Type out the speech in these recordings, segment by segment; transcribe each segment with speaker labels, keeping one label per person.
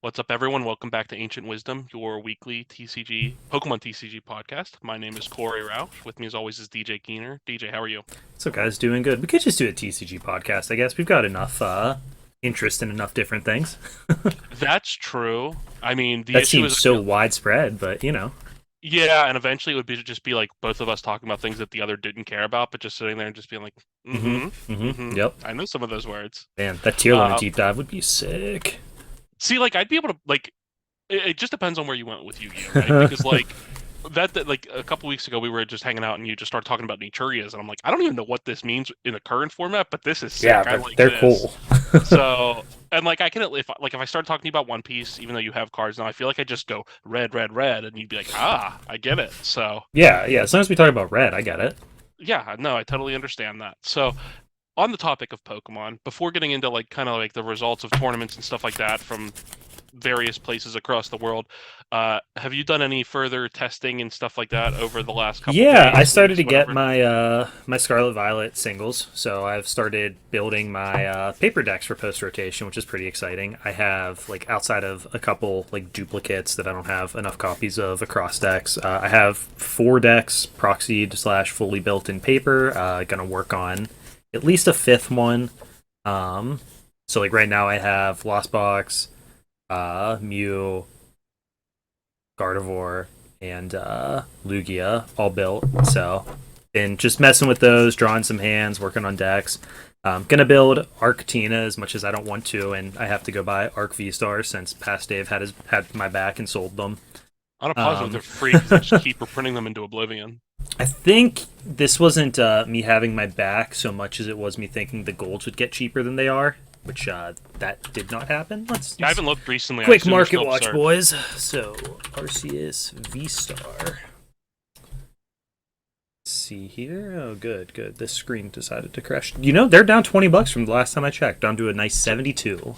Speaker 1: What's up, everyone? Welcome back to Ancient Wisdom, your weekly Pokemon TCG podcast. My name is Corey Roush. With me, as always, is DJ Keener. DJ, how are you?
Speaker 2: So, guys, doing good. We could just do a TCG podcast, I guess. We've got enough interest in enough different things.
Speaker 1: That's true. I mean, the
Speaker 2: That
Speaker 1: issue is,
Speaker 2: seems so widespread, but
Speaker 1: yeah, and eventually it would be just be like both of us talking about things that the other didn't care about, but just sitting there and just being like,
Speaker 2: Yep.
Speaker 1: I know some of those words.
Speaker 2: Man, that tier limit
Speaker 1: Uh,
Speaker 2: deep dive would be sick.
Speaker 1: See, like, I'd be able to like. It just depends on where you went with Yu-Gi-Oh, right? Because like that like a couple weeks ago we were just hanging out and you just started talking about Naturias and I'm like, I don't even know what this means in the current format, but this is
Speaker 2: Yeah,
Speaker 1: sick. I
Speaker 2: but
Speaker 1: like
Speaker 2: they're
Speaker 1: this.
Speaker 2: cool.
Speaker 1: So, and like I can if I start talking to you about One Piece, even though you have cards now, I feel like I just go red, red, red, and you'd be like, ah, I get it. So
Speaker 2: Yeah. As long as we talk about red, I get it.
Speaker 1: yeah, no, I totally understand that. So on the topic of Pokemon, before getting into like kind of like the results of tournaments and stuff like that from various places across the world, have you done any further testing and stuff like that over the last couple
Speaker 2: Yeah, I
Speaker 1: days,
Speaker 2: started
Speaker 1: weeks,
Speaker 2: to get
Speaker 1: whatever?
Speaker 2: my Scarlet Violet singles, so I've started building my paper decks for post rotation, which is pretty exciting. I have like outside of a couple like duplicates that I don't have enough copies of across decks. I have 4 decks proxied slash fully built in paper. Gonna work on at least a fifth one. Um, so like right now I have Lost Box, Mew, Gardevoir, and Lugia all built. So, been just messing with those, drawing some hands, working on decks. Gonna build Arctina as much as I don't want to, and I have to go buy Arc V Star since Past Dave had my back and sold them.
Speaker 1: On a positive, they're
Speaker 2: Um,
Speaker 1: free because they just keep reprinting them into oblivion.
Speaker 2: I think this wasn't me having my back so much as it was me thinking the golds would get cheaper than they are, which that did not happen. Let's
Speaker 1: Yeah, I haven't looked recently. I
Speaker 2: quick
Speaker 1: assume they're
Speaker 2: market
Speaker 1: still
Speaker 2: watch,
Speaker 1: absurd.
Speaker 2: boys. So Arceus V Star. See here. Oh, good. This screen decided to crash. They're down $20 from the last time I checked, down to a nice 72.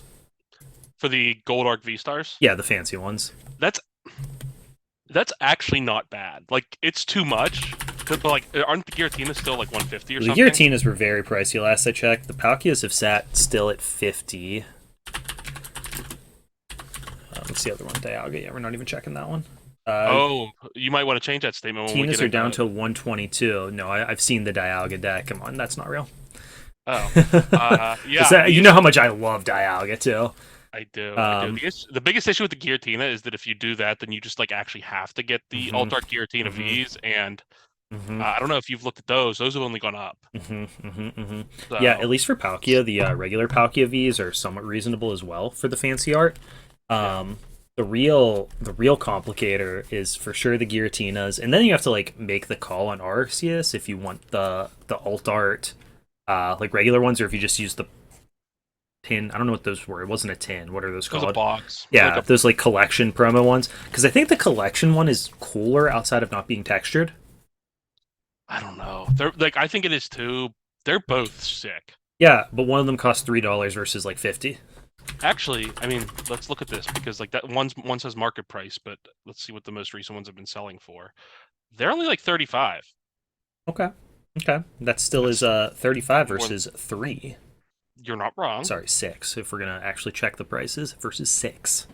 Speaker 1: For the Gold Arc V Stars.
Speaker 2: Yeah, the fancy ones.
Speaker 1: That's that's actually not bad. Like it's too much, but like aren't the Giratina still like 150 or
Speaker 2: The
Speaker 1: something?
Speaker 2: Giratinas were very pricey last I checked. The Palkias have sat still at 50. What's the other one? Dialga. Yeah, we're not even checking that one.
Speaker 1: Oh, you might want to change that statement when we get
Speaker 2: Tinas are
Speaker 1: into
Speaker 2: down
Speaker 1: it.
Speaker 2: to 122. No, I've seen the Dialga deck. Come on, that's not real.
Speaker 1: Oh,
Speaker 2: Is
Speaker 1: yeah.
Speaker 2: that, you know how much I love Dialga too.
Speaker 1: I do. I do.
Speaker 2: Um,
Speaker 1: The biggest issue with the Giratina is that if you do that, then you just like actually have to get the
Speaker 2: mhm,
Speaker 1: Alt Art Giratina
Speaker 2: mhm,
Speaker 1: Vs, and
Speaker 2: mhm.
Speaker 1: I don't know if you've looked at those. Those have only gone up.
Speaker 2: Yeah,
Speaker 1: So
Speaker 2: at least for Palkia, the regular Palkia Vs are somewhat reasonable as well for the fancy art.
Speaker 1: yeah,
Speaker 2: Um, the real complicator is for sure the Giratinas, and then you have to like make the call on Arceus if you want the alt art, like regular ones, or if you just use the tin. I don't know what those were. It wasn't a tin. What are those
Speaker 1: it was a
Speaker 2: called?
Speaker 1: box, like
Speaker 2: Yeah,
Speaker 1: a
Speaker 2: those like collection promo ones. Because I think the collection one is cooler outside of not being textured.
Speaker 1: I don't know. They're like I think it is too. They're both sick.
Speaker 2: Yeah, but one of them costs $3 versus like 50.
Speaker 1: Actually, I mean, let's look at this because like that one says market price, but let's see what the most recent ones have been selling for. They're only like 35.
Speaker 2: Okay. Okay. That still is
Speaker 1: That's
Speaker 2: 35
Speaker 1: more.
Speaker 2: versus 3.
Speaker 1: You're not wrong.
Speaker 2: Sorry, 6 if we're going to actually check the prices versus 6.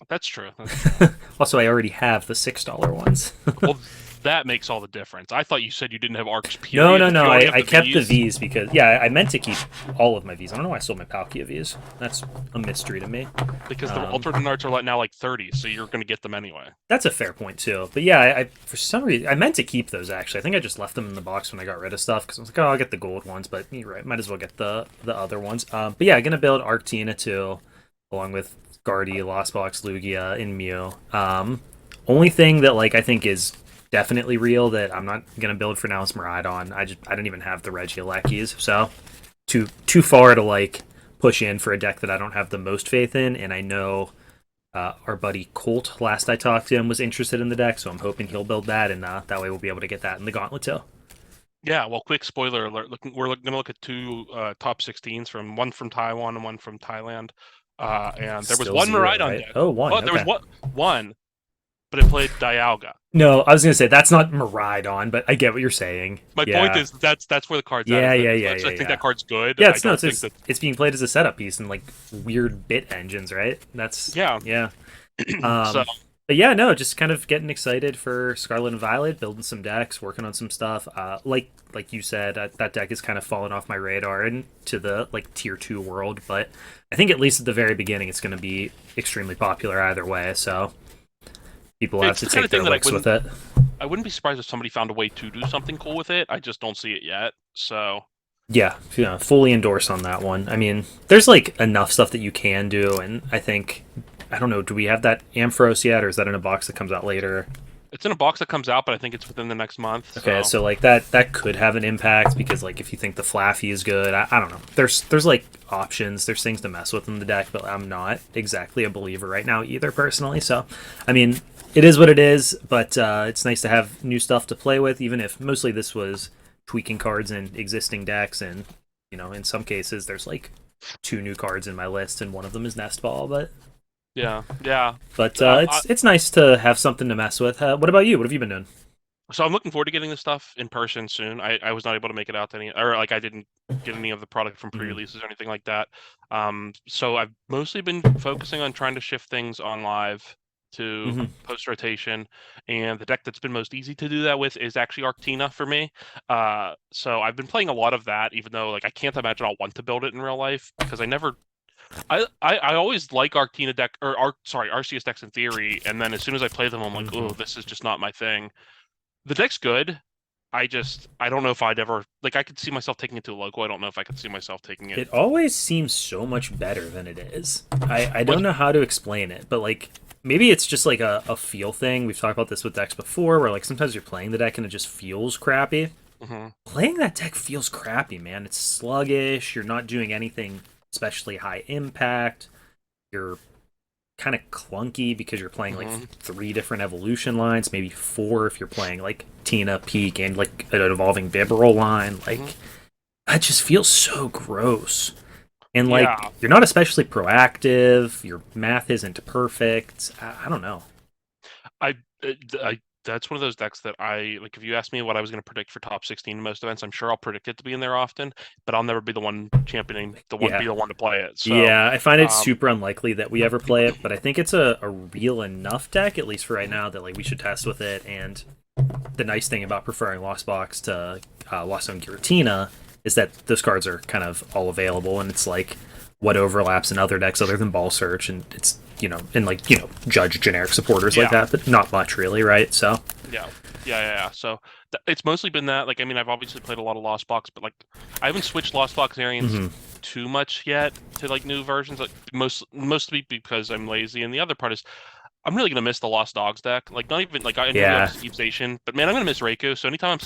Speaker 1: That's true. That's true.
Speaker 2: Also, I already have the $6 ones.
Speaker 1: Well, that makes all the difference. I thought you said you didn't have arcs,
Speaker 2: No,
Speaker 1: period,
Speaker 2: no,
Speaker 1: but
Speaker 2: no.
Speaker 1: you already
Speaker 2: I,
Speaker 1: have
Speaker 2: I
Speaker 1: the
Speaker 2: kept the
Speaker 1: V's.
Speaker 2: V's because, yeah, I meant to keep all of my V's. I don't know why I sold my Palkia V's. That's a mystery to me.
Speaker 1: Because the
Speaker 2: Um,
Speaker 1: alternate arts are like now like 30, so you're going to get them anyway.
Speaker 2: that's a fair point, too. But yeah, I for some reason, I meant to keep those, actually. I think I just left them in the box when I got rid of stuff because I was like, oh, I'll get the gold ones, but you're right. Might as well get the other ones. But yeah, going to build Arctina, too, along with Guardy, Lost Box, Lugia, and Mew. Only thing that like I think is definitely real that I'm not gonna build for now is Miraidon. I don't even have the Regielekis, so too far to like push in for a deck that I don't have the most faith in. And I know our buddy Colt, last I talked to him, was interested in the deck, so I'm hoping he'll build that, and that way we'll be able to get that in the Gauntlet too.
Speaker 1: Yeah, well, quick spoiler alert. We're going to look at two top 16s from one from Taiwan and one from Thailand. And there was
Speaker 2: Still
Speaker 1: one
Speaker 2: 0,
Speaker 1: Miraidon
Speaker 2: right?
Speaker 1: deck.
Speaker 2: Oh, one.
Speaker 1: Oh, there was
Speaker 2: Okay.
Speaker 1: one. but it played Dialga.
Speaker 2: No, I was gonna say that's not Miraidon, but I get what you're saying.
Speaker 1: My point
Speaker 2: Yeah,
Speaker 1: is that's where the card's at.
Speaker 2: yeah,
Speaker 1: Is that
Speaker 2: yeah,
Speaker 1: as
Speaker 2: yeah,
Speaker 1: much as
Speaker 2: yeah,
Speaker 1: I think
Speaker 2: yeah.
Speaker 1: that card's good,
Speaker 2: Yeah,
Speaker 1: I
Speaker 2: no,
Speaker 1: don't think that.
Speaker 2: it's being played as a setup piece in like weird bit engines, right? That's
Speaker 1: Yeah.
Speaker 2: yeah.
Speaker 1: So
Speaker 2: But yeah, no, just kind of getting excited for Scarlet and Violet, building some decks, working on some stuff. Like you said, that deck has kind of fallen off my radar into the like tier 2 world, but I think at least at the very beginning, it's going to be extremely popular either way. So people will have
Speaker 1: it's
Speaker 2: to
Speaker 1: the kind
Speaker 2: take
Speaker 1: of
Speaker 2: their
Speaker 1: thing that
Speaker 2: licks with it.
Speaker 1: I wouldn't be surprised if somebody found a way to do something cool with it. I just don't see it yet. So
Speaker 2: Yeah, fully endorse on that one. I mean, there's like enough stuff that you can do, and I don't know, do we have that Ampharos yet, or is that in a box that comes out later?
Speaker 1: it's in a box that comes out, but I think it's within the next month.
Speaker 2: Okay,
Speaker 1: So
Speaker 2: so like that could have an impact because like if you think the Flaffy is good, I don't know. There's like options, there's things to mess with in the deck, but I'm not exactly a believer right now either personally. So, I mean, it is what it is, but it's nice to have new stuff to play with, even if mostly this was tweaking cards in existing decks, and in some cases there's like two new cards in my list, and one of them is Nest Ball,
Speaker 1: yeah, yeah.
Speaker 2: but
Speaker 1: I,
Speaker 2: it's nice to have something to mess with. What about you? What have you been doing?
Speaker 1: so I'm looking forward to getting this stuff in person soon. I was not able to make it out to any, or like I didn't get any of the product from
Speaker 2: Mhm.
Speaker 1: pre-releases or anything like that. So I've mostly been focusing on trying to shift things on live to
Speaker 2: Mhm.
Speaker 1: post rotation, and the deck that's been most easy to do that with is actually Arctina for me. So I've been playing a lot of that, even though like I can't imagine I'll want to build it in real life because I never I always like Arctina deck or RCS decks in theory, and then as soon as I play them, I'm like, oh,
Speaker 2: Mhm.
Speaker 1: this is just not my thing. The deck's good. I don't know if I'd ever like I could see myself taking it to a local. I don't know if I could see myself taking it.
Speaker 2: It always seems so much better than it is. I
Speaker 1: What?
Speaker 2: don't know how to explain it, but like maybe it's just like a feel thing. We've talked about this with decks before, where like sometimes you're playing the deck and it just feels crappy.
Speaker 1: Mhm.
Speaker 2: Playing that deck feels crappy, man. It's sluggish. You're not doing anything especially high impact. You're kind of clunky because you're playing like
Speaker 1: Mhm.
Speaker 2: three different evolution lines, maybe four if you're playing like Tina, Peak, and like an evolving Bibarel line. Like
Speaker 1: Mhm.
Speaker 2: that just feels so gross. And like
Speaker 1: Yeah.
Speaker 2: you're not especially proactive. Your math isn't perfect. I don't know.
Speaker 1: I, I that's one of those decks that I like. If you ask me what I was going to predict for top 16 in most events, I'm sure I'll predict it to be in there often, but I'll never be the one championing
Speaker 2: Yeah,
Speaker 1: be the one to play it. So,
Speaker 2: yeah. I find it
Speaker 1: um,
Speaker 2: super unlikely that we ever play it, but I think it's a real enough deck, at least for right now, that like we should test with it. And the nice thing about preferring Lost Box to Lost Zone Giratina is that those cards are kind of all available, and it's like what overlaps in other decks other than Ball Search, and it's and like judge generic supporters like
Speaker 1: yeah.
Speaker 2: that, but not much really, right? So
Speaker 1: Yeah, yeah. So it's mostly been that. Like, I mean, I've obviously played a lot of Lost Box, but like, I haven't switched Lost Box variants
Speaker 2: mhm.
Speaker 1: too much yet to like new versions. Like, mostly because I'm lazy, and the other part is I'm really gonna miss the Lost Dogs deck. Like, not even like I know we have
Speaker 2: Yeah,
Speaker 1: Steep Station, but man, I'm gonna miss Raikou. So anytime I'm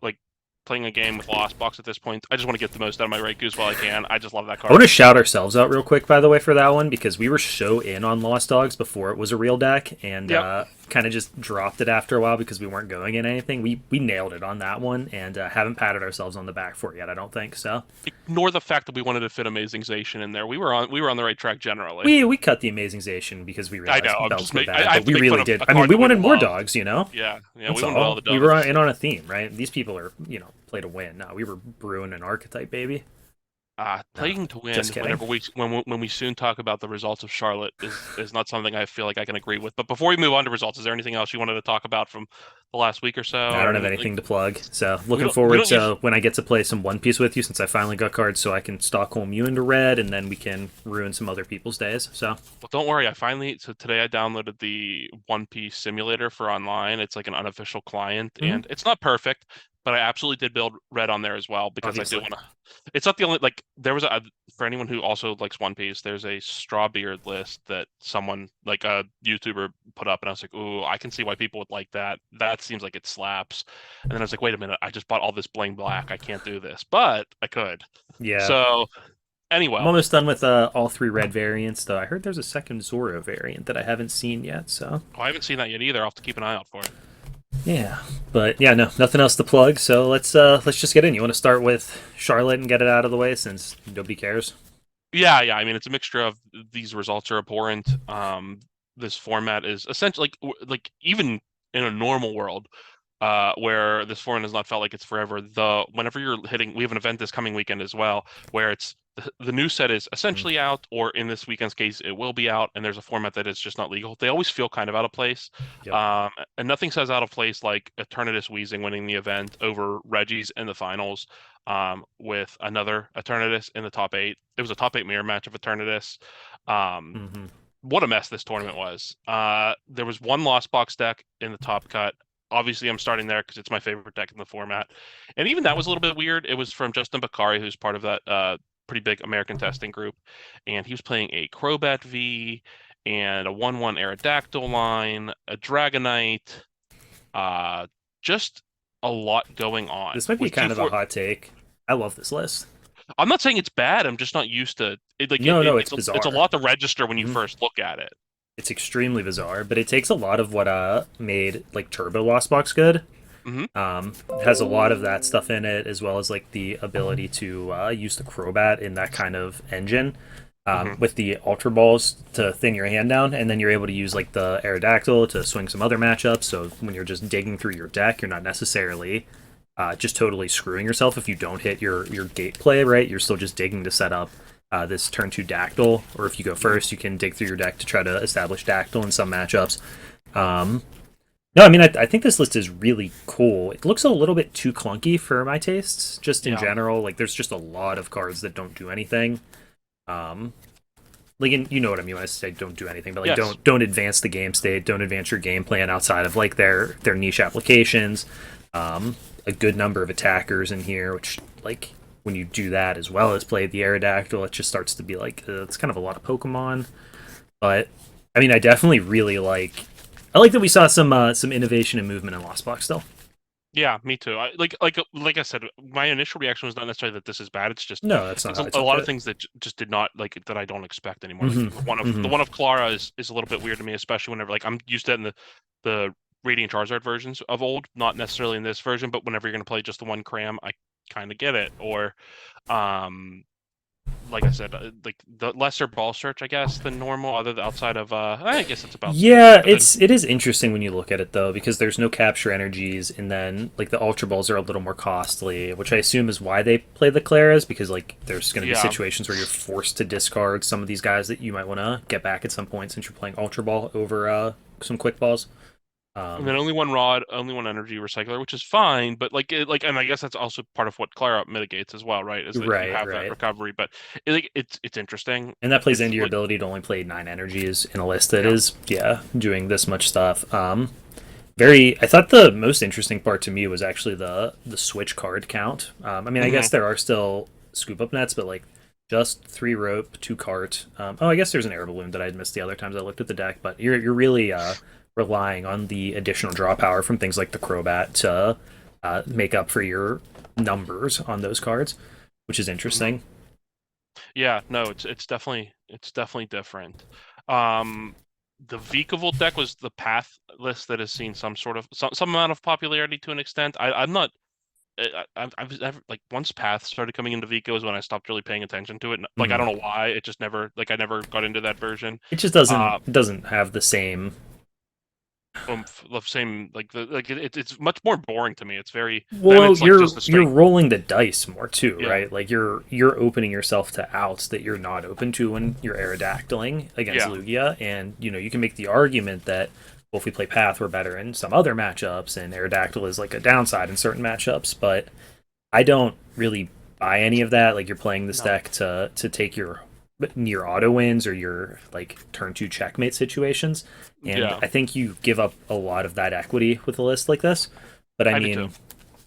Speaker 1: like playing a game with Lost Box at this point, I just want to get the most out of my Raikus while I can. I just love that
Speaker 2: I want
Speaker 1: card.
Speaker 2: to shout ourselves out real quick, by the way, for that one because we were so in on Lost Dogs before it was a real deck, and
Speaker 1: Yep.
Speaker 2: kind of just dropped it after a while because we weren't going in anything. We nailed it on that one, and haven't patted ourselves on the back for it yet. I don't think so.
Speaker 1: Ignore the fact that we wanted to fit Amazing Zation in there. We were on the right track generally.
Speaker 2: We cut the Amazingization because we
Speaker 1: I know.
Speaker 2: realized
Speaker 1: I'm
Speaker 2: belts
Speaker 1: just
Speaker 2: were
Speaker 1: I
Speaker 2: bad,
Speaker 1: have
Speaker 2: but
Speaker 1: to
Speaker 2: we
Speaker 1: make fun
Speaker 2: really
Speaker 1: of
Speaker 2: did.
Speaker 1: a
Speaker 2: I mean,
Speaker 1: card
Speaker 2: we
Speaker 1: that we
Speaker 2: wanted more
Speaker 1: love.
Speaker 2: dogs, you know.
Speaker 1: Yeah,
Speaker 2: That's
Speaker 1: we wanted all
Speaker 2: all.
Speaker 1: the
Speaker 2: We were
Speaker 1: dogs.
Speaker 2: in on a theme, right? These people are, play to win. No, we were brewing an archetype, baby. No,
Speaker 1: Playing to win
Speaker 2: just kidding.
Speaker 1: when we soon talk about the results of Charlotte is not something I feel like I can agree with. But before we move on to results, is there anything else you wanted to talk about from the last week or so,
Speaker 2: I don't
Speaker 1: or
Speaker 2: have
Speaker 1: any like
Speaker 2: anything to plug, so
Speaker 1: we
Speaker 2: looking
Speaker 1: don't
Speaker 2: forward
Speaker 1: usually
Speaker 2: to when I get to play some One Piece with you, since I finally got cards, so I can Stockholm you into red, and then we can ruin some other people's days. So,
Speaker 1: well, don't worry. Today I downloaded the One Piece simulator for online. It's like an unofficial client,
Speaker 2: mhm,
Speaker 1: and it's not perfect, but I absolutely did build red on there as well because I do
Speaker 2: obviously,
Speaker 1: want to. It's not the only like there was a for anyone who also likes One Piece. There's a Strawbeard list that someone like a YouTuber put up, and I was like, ooh, I can see why people would like that. That seems like it slaps. And then I was like, wait a minute, I just bought all this bling black. I can't do this, but I could.
Speaker 2: yeah.
Speaker 1: So
Speaker 2: I'm
Speaker 1: anyway.
Speaker 2: almost done with all three red variants, though. I heard there's a second Zoro variant that I haven't seen yet, so
Speaker 1: Oh, I haven't seen that yet either. I'll have to keep an eye out for it.
Speaker 2: yeah. But yeah, no, nothing else to plug. So let's just get in. You want to start with Charlotte and get it out of the way since nobody cares.
Speaker 1: Yeah. I mean, it's a mixture of these results are abhorrent. this format is essentially like even in a normal world, where this format has not felt like it's forever. Whenever you're hitting, we have an event this coming weekend as well, where it's the new set is
Speaker 2: Mm.
Speaker 1: essentially out, or in this weekend's case, it will be out, and there's a format that is just not legal. They always feel kind of out of place,
Speaker 2: Yep.
Speaker 1: and nothing says out of place like Eternatus Weezing winning the event over Reggie's in the finals, with another Eternatus in the top eight. It was a top eight mirror match of Eternatus. Um,
Speaker 2: Hmm.
Speaker 1: what a mess this tournament was. There was one Lost Box deck in the top cut. Obviously, I'm starting there because it's my favorite deck in the format. And even that was a little bit weird. It was from Justin Bakari, who's part of that pretty big American testing group. And he was playing a Crobat V and a 1/1 Aerodactyl line, a Dragonite, uh, just a lot going on.
Speaker 2: This might be
Speaker 1: With two
Speaker 2: kind of a
Speaker 1: four,
Speaker 2: hot take. I love this list.
Speaker 1: I'm not saying it's bad. I'm just not used to it.
Speaker 2: No, no, it's
Speaker 1: It's a
Speaker 2: bizarre.
Speaker 1: lot to register when you
Speaker 2: Mhm.
Speaker 1: first look at it.
Speaker 2: It's extremely bizarre, but it takes a lot of what made like Turbo Lost Box good.
Speaker 1: Hmm.
Speaker 2: It has a lot of that stuff in it, as well as like the ability to use the Crobat in that kind of engine.
Speaker 1: Hmm.
Speaker 2: With the Ultra Balls to thin your hand down, and then you're able to use like the Aerodactyl to swing some other matchups. So when you're just digging through your deck, you're not necessarily just totally screwing yourself if you don't hit your gate play, right? You're still just digging to set up this turn 2 Dactyl, or if you go first, you can dig through your deck to try to establish Dactyl in some matchups. Um, no, I mean, I think this list is really cool. It looks a little bit too clunky for my tastes, just in
Speaker 1: Yeah.
Speaker 2: general. Like, there's just a lot of cards that don't do anything. Um, like, you know what I mean when I say don't do anything, but like,
Speaker 1: Yes.
Speaker 2: don't advance the game state, don't advance your game plan outside of like their niche applications. A good number of attackers in here, which like when you do that as well as play the Aerodactyl, it just starts to be like it's kind of a lot of Pokemon. But I mean, I definitely really like. I like that we saw some innovation and movement in Lost Box still.
Speaker 1: Yeah, me too. Like I said, my initial reaction was not necessarily that this is bad. It's just
Speaker 2: No, that's not
Speaker 1: it's
Speaker 2: how I
Speaker 1: a
Speaker 2: took
Speaker 1: lot of
Speaker 2: it.
Speaker 1: things that just did not like that I don't expect anymore. Like
Speaker 2: Hmm.
Speaker 1: the
Speaker 2: Hmm.
Speaker 1: one of Clara is a little bit weird to me, especially whenever like I'm used to that in the Radiant Charizard versions of old, not necessarily in this version, but whenever you're gonna play just the one cram, I kind of get it. Or um like I said, like the lesser ball search, I guess, than normal, outside of I guess it's about the same.
Speaker 2: Yeah,
Speaker 1: But then
Speaker 2: it is interesting when you look at it though, because there's no capture energies, and then like the Ultra Balls are a little more costly, which I assume is why they play the Claras, because like there's going to be
Speaker 1: yeah,
Speaker 2: situations where you're forced to discard some of these guys that you might want to get back at some point since you're playing Ultra Ball over some Quick Balls.
Speaker 1: and
Speaker 2: Um,
Speaker 1: then only one rod, only one energy recycler, which is fine. But and I guess that's also part of what Clara mitigates as well, right? Is that you
Speaker 2: right,
Speaker 1: have that
Speaker 2: right.
Speaker 1: recovery. But it's interesting.
Speaker 2: And that plays
Speaker 1: It's
Speaker 2: into your
Speaker 1: like
Speaker 2: ability to only play 9 energies in a list that
Speaker 1: yeah,
Speaker 2: is, yeah, doing this much stuff. I thought the most interesting part to me was actually the switch card count. I mean, I
Speaker 1: hmm
Speaker 2: guess there are still scoop up nets, but like just 3 rope, 2 cart. Oh, I guess there's an air balloon that I'd missed the other times I looked at the deck, but you're really relying on the additional draw power from things like the Crobat to make up for your numbers on those cards, which is
Speaker 1: hmm
Speaker 2: interesting.
Speaker 1: yeah. No, it's definitely different. Um, the Vikavolt deck was the path list that has seen some amount of popularity to an extent. I'm not. I've like once Path started coming into Vico is when I stopped really paying attention to it. Like I
Speaker 2: Mhm.
Speaker 1: don't know why. It just never like I never got into that version.
Speaker 2: It just
Speaker 1: Uh,
Speaker 2: doesn't have the same.
Speaker 1: the same it's much more boring to me. It's very then
Speaker 2: Well,
Speaker 1: it's like just a
Speaker 2: you're
Speaker 1: straight
Speaker 2: rolling the dice more too,
Speaker 1: yeah
Speaker 2: right? Like you're opening yourself to outs that you're not open to when you're Aerodactyling against
Speaker 1: yeah
Speaker 2: Lugia, and you can make the argument that well, if we play Path, we're better in some other matchups, and Aerodactyl is like a downside in certain matchups. But I don't really buy any of that. Like you're playing this
Speaker 1: no
Speaker 2: deck to take your near auto wins or your like turn 2 checkmate situations, and
Speaker 1: yeah
Speaker 2: I think you give up a lot of that equity with a list like this. But I
Speaker 1: I do too.
Speaker 2: mean,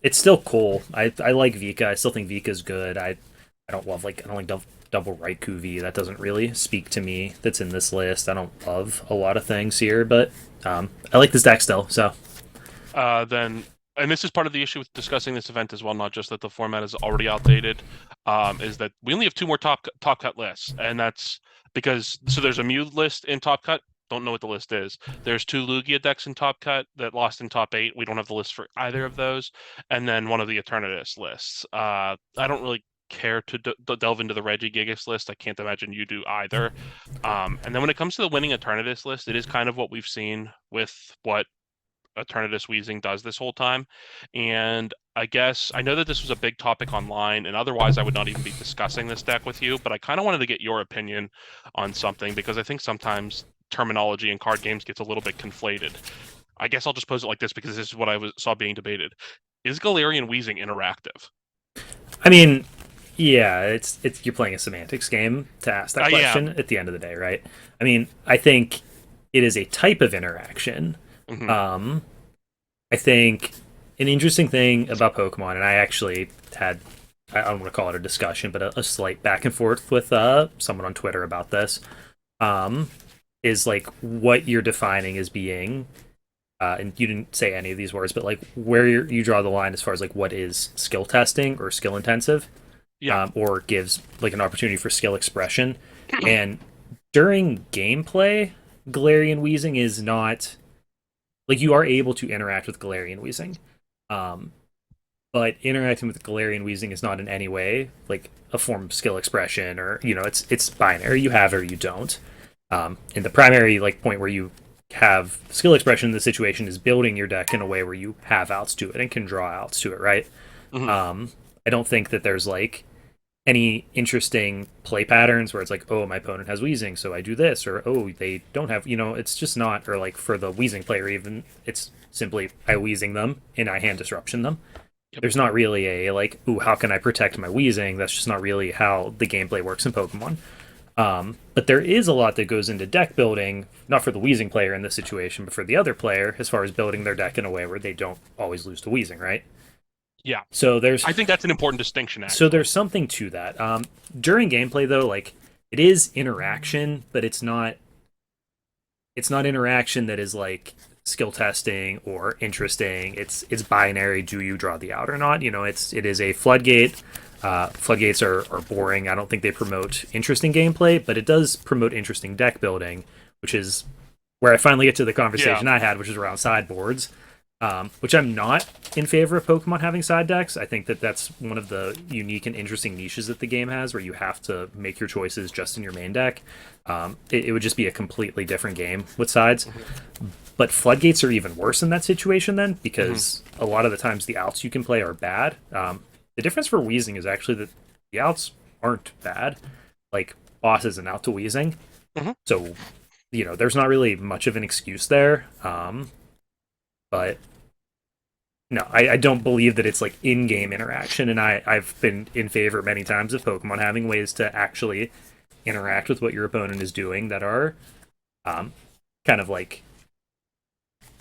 Speaker 2: it's still cool. I like Vika. I still think Vika's good. I don't love like I don't like double Raikou V. That doesn't really speak to me. That's in this list. I don't love a lot of things here, but I like this deck still. So
Speaker 1: Then and this is part of the issue with discussing this event as well, not just that the format is already outdated, is that we only have two more top cut lists, and that's because so there's a Mew list in Top Cut. Don't know what the list is. There's two Lugia decks in Top Cut that lost in Top 8. We don't have the list for either of those, and then one of the Eternatus lists. I don't really. care to delve into the Regigigas list. I can't imagine you do either. And then when it comes to the winning Eternatus list, it is kind of what we've seen with what Eternatus Weezing does this whole time. And I guess I know that this was a big topic online, and otherwise I would not even be discussing this deck with you, but I kind of wanted to get your opinion on something because I think sometimes terminology in card games gets a little bit conflated. I guess I'll just pose it like this because this is what I saw being debated. Is Galarian Weezing interactive?
Speaker 2: I mean, yeah, it's you're playing a semantics game to ask that
Speaker 1: Yeah.
Speaker 2: question at the end of the day, right? I mean, I think it is a type of interaction.
Speaker 1: Mhm.
Speaker 2: I think an interesting thing about Pokemon, and I actually had, I don't want to call it a discussion, but a slight back and forth with someone on Twitter about this, is like what you're defining as being, and you didn't say any of these words, but like where you draw the line as far as like what is skill testing or skill intensive,
Speaker 1: Yeah.
Speaker 2: or gives like an opportunity for skill expression. And during gameplay, Galarian Weezing is not like you are able to interact with Galarian Weezing, um, but interacting with Galarian Weezing is not in any way like a form of skill expression, or it's binary. You have or you don't. And the primary like point where you have skill expression in the situation is building your deck in a way where you have outs to it and can draw outs to it, right?
Speaker 1: Mhm.
Speaker 2: I don't think that there's like any interesting play patterns where it's like, oh, my opponent has Weezing, so I do this, or oh, they don't have, it's just not, or like for the Weezing player, even it's simply I Weezing them and I hand disruption them.
Speaker 1: Yep.
Speaker 2: There's not really a like, ooh, how can I protect my Weezing? That's just not really how the gameplay works in Pokemon. But there is a lot that goes into deck building, not for the Weezing player in this situation, but for the other player, as far as building their deck in a way where they don't always lose to Weezing, right?
Speaker 1: Yeah.
Speaker 2: So there's
Speaker 1: I think that's an important distinction, actually.
Speaker 2: so there's something to that. During gameplay though, like it is interaction, but it's not interaction that is like skill testing or interesting. It's binary. Do you draw the out or not? It is a floodgate. Floodgates are boring. I don't think they promote interesting gameplay, but it does promote interesting deck building, which is where I finally get to the conversation I had, which is around sideboards. Which I'm not in favor of Pokemon having side decks. I think that that's one of the unique and interesting niches that the game has, where you have to make your choices just in your main deck. It would just be a completely different game with sides.
Speaker 1: Mm-hmm.
Speaker 2: But floodgates are even worse in that situation then, because a lot of the times the outs you can play are bad. The difference for Weezing is actually that the outs aren't bad. Like, Boss is an out to Weezing.
Speaker 1: Mhm.
Speaker 2: So, there's not really much of an excuse there. But no, I don't believe that it's like in-game interaction, and I've been in favor many times of Pokemon having ways to actually interact with what your opponent is doing that are kind of like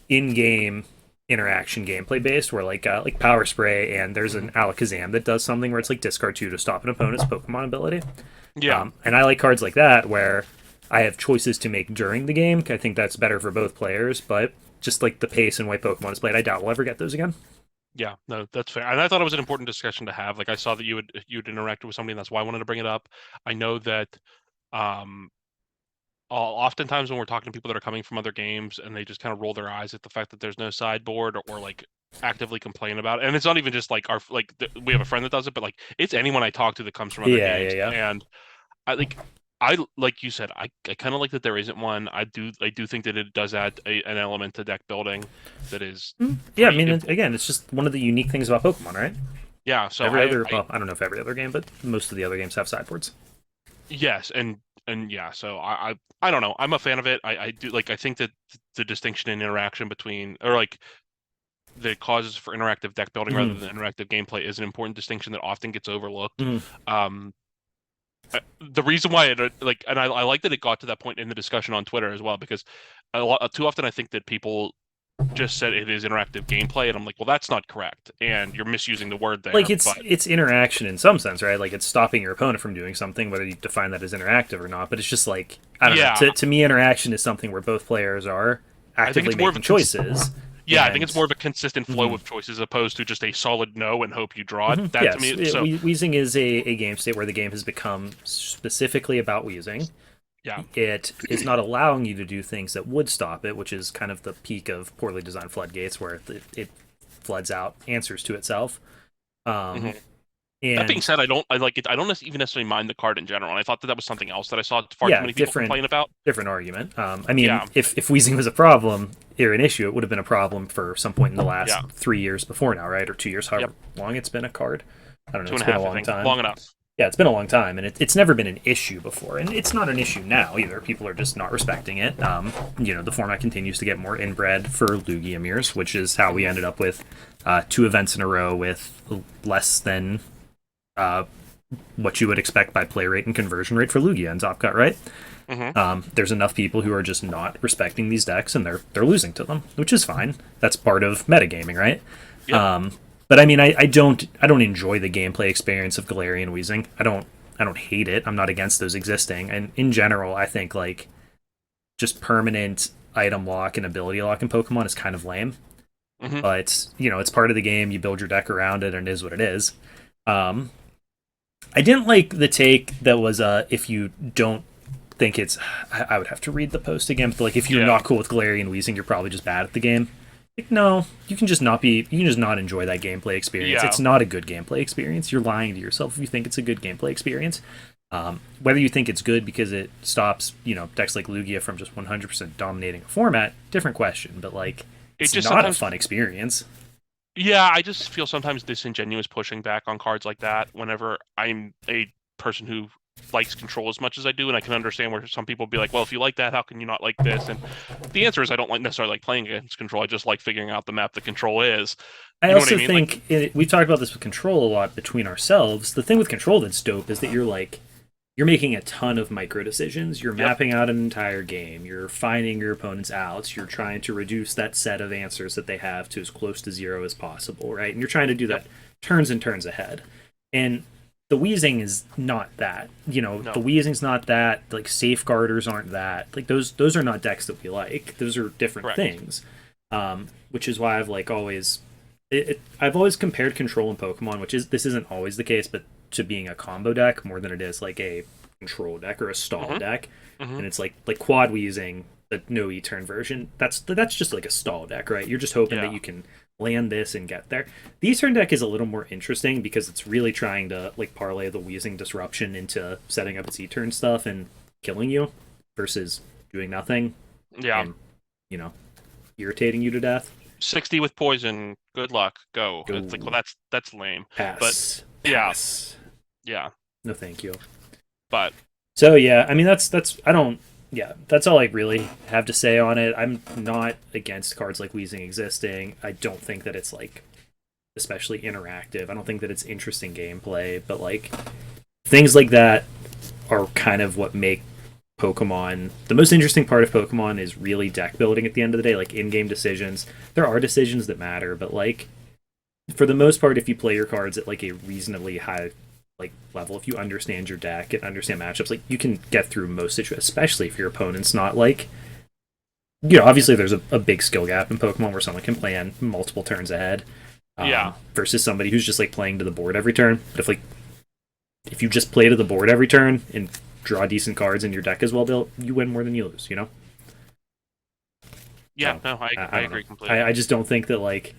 Speaker 2: in-game interaction gameplay based, where like Power Spray, and there's an Alakazam that does something where it's like discard 2 to stop an opponent's Pokemon ability.
Speaker 1: Yeah.
Speaker 2: And I like cards like that where I have choices to make during the game. I think that's better for both players, but just like the pace and way Pokemon is played, I doubt we'll ever get those again.
Speaker 1: Yeah, no, that's fair. And I thought it was an important discussion to have. Like I saw that you'd interacted with somebody, and that's why I wanted to bring it up. I know that um oftentimes when we're talking to people that are coming from other games and they just kind of roll their eyes at the fact that there's no sideboard, or like actively complain about it. And it's not even just like we have a friend that does it, but like it's anyone I talk to that comes from other games.
Speaker 2: Yeah.
Speaker 1: And I like you said, I kind of like that there isn't one. I do think that it does add an element to deck building that is
Speaker 2: Yeah, I mean,
Speaker 1: important.
Speaker 2: again, it's just one of the unique things about Pokemon, right?
Speaker 1: Yeah. So
Speaker 2: Well, I don't know if every other game, but most of the other games have sideboards.
Speaker 1: yes, and yeah. So I don't know. I'm a fan of it. I do like. I think that the distinction in interaction between, or like the causes for interactive deck building rather than interactive gameplay, is an important distinction that often gets overlooked. Um, the reason why it and I like that it got to that point in the discussion on Twitter as well, because too often I think that people just said it is interactive gameplay, and I'm like, well, that's not correct, and you're misusing the word there.
Speaker 2: Like it's interaction in some sense, right? Like it's stopping your opponent from doing something, whether you define that as interactive or not. But it's just like, I don't know. To me, interaction is something where both players are actively making choices.
Speaker 1: Yeah, I think it's more of a consistent flow of choices, as opposed to just a solid no and hope you draw it. That to me, so
Speaker 2: Weezing is a game state where the game has become specifically about Weezing.
Speaker 1: yeah,
Speaker 2: It is not allowing you to do things that would stop it, which is kind of the peak of poorly designed floodgates, where it floods out answers to itself.
Speaker 1: That being
Speaker 2: And
Speaker 1: said, I don't I like it. I don't even necessarily mind the card in general. And I thought that was something else that I saw far too
Speaker 2: yeah,
Speaker 1: many people
Speaker 2: different
Speaker 1: complain about.
Speaker 2: different argument. I mean,
Speaker 1: Yeah,
Speaker 2: if Weezing was a problem or an issue, it would have been a problem for some point in the
Speaker 1: yeah,
Speaker 2: last 3 years before now, right? Or 2 years,
Speaker 1: yep,
Speaker 2: however long it's been a card. I don't know.
Speaker 1: two
Speaker 2: It's
Speaker 1: and a
Speaker 2: been a
Speaker 1: half, I
Speaker 2: long
Speaker 1: think,
Speaker 2: time.
Speaker 1: long enough.
Speaker 2: Yeah, it's been a long time, and it's never been an issue before, and it's not an issue now either. People are just not respecting it. The format continues to get more inbred for Lugia Emirs, which is how we
Speaker 1: Mhm.
Speaker 2: ended up with 2 events in a row with less than uh, what you would expect by play rate and conversion rate for Lugia and Top Cut, right?
Speaker 1: Mhm.
Speaker 2: There's enough people who are just not respecting these decks, and they're losing to them, which is fine. That's part of metagaming, right?
Speaker 1: Yep.
Speaker 2: But I mean, I don't enjoy the gameplay experience of Galarian Weezing. I don't hate it. I'm not against those existing. And in general, I think like just permanent item lock and ability lock in Pokemon is kind of lame.
Speaker 1: Mhm.
Speaker 2: But it's part of the game. You build your deck around it, and it is what it is. Um, I didn't like the take that was if you don't think it's I would have to read the post again, but like if you're
Speaker 1: Yeah.
Speaker 2: not cool with Galarian Weezing, you're probably just bad at the game. Like, no, you can just not enjoy that gameplay experience.
Speaker 1: Yeah.
Speaker 2: It's not a good gameplay experience. You're lying to yourself if you think it's a good gameplay experience. Whether you think it's good because it stops, decks like Lugia from just 100% dominating a format, different question. But like,
Speaker 1: It
Speaker 2: it's
Speaker 1: just
Speaker 2: not a
Speaker 1: sometimes
Speaker 2: fun experience.
Speaker 1: Yeah, I just feel sometimes disingenuous pushing back on cards like that whenever I'm a person who likes control as much as I do, and I can understand where some people be like, well, if you like that, how can you not like this? And the answer is I don't like necessarily like playing against control. I just like figuring out the map that control is.
Speaker 2: I
Speaker 1: You know what I
Speaker 2: also
Speaker 1: mean? Like,
Speaker 2: think we've talked about this with control a lot between ourselves. The thing with control that's dope is that you're making a ton of micro decisions. You're
Speaker 1: yep,
Speaker 2: mapping out an entire game. You're finding your opponent's outs. You're trying to reduce that set of answers that they have to as close to zero as possible, right? And you're trying to do
Speaker 1: yep,
Speaker 2: that turns and turns ahead. And the Weezing is not that. The
Speaker 1: no,
Speaker 2: Weezing's not that. Like Safeguarders aren't that. Like those are not decks that we like. Those are different
Speaker 1: correct.
Speaker 2: things. Which is why I've like always I've always compared control in Pokemon, which is this isn't always the case, but to being a combo deck more than it is like a control deck or a stall
Speaker 1: hmm
Speaker 2: deck.
Speaker 1: hmm
Speaker 2: And it's like quad Weezing, the no E turn version. That's just like a stall deck, right? You're just hoping that
Speaker 1: Yeah,
Speaker 2: you can land this and get there. The E turn deck is a little more interesting because it's really trying to like parlay the Weezing disruption into setting up its E turn stuff and killing you versus doing nothing
Speaker 1: yeah.
Speaker 2: and you know irritating you to death.
Speaker 1: 60 with poison. Good luck. Go. It's like, well,
Speaker 2: Go
Speaker 1: that's lame. But
Speaker 2: pass,
Speaker 1: yeah,
Speaker 2: pass.
Speaker 1: yeah.
Speaker 2: No, thank you.
Speaker 1: But
Speaker 2: So yeah, I mean that's I don't yeah, that's all I really have to say on it. I'm not against cards like Weezing existing. I don't think that it's like especially interactive. I don't think that it's interesting gameplay, but like things like that are kind of what make Pokemon the most interesting part of Pokemon is really deck building at the end of the day, like in-game decisions. There are decisions that matter, but like for the most part, if you play your cards at like a reasonably high like level, if you understand your deck and understand matchups, like you can get through most situations, especially if your opponent's not like obviously there's a big skill gap in Pokemon where someone can plan multiple turns ahead.
Speaker 1: yeah,
Speaker 2: Versus somebody who's just like playing to the board every turn. But if you just play to the board every turn and draw decent cards and your deck is well built, you win more than you lose.
Speaker 1: yeah.
Speaker 2: So
Speaker 1: No,
Speaker 2: I
Speaker 1: I
Speaker 2: don't know.
Speaker 1: agree completely.
Speaker 2: I just don't think that like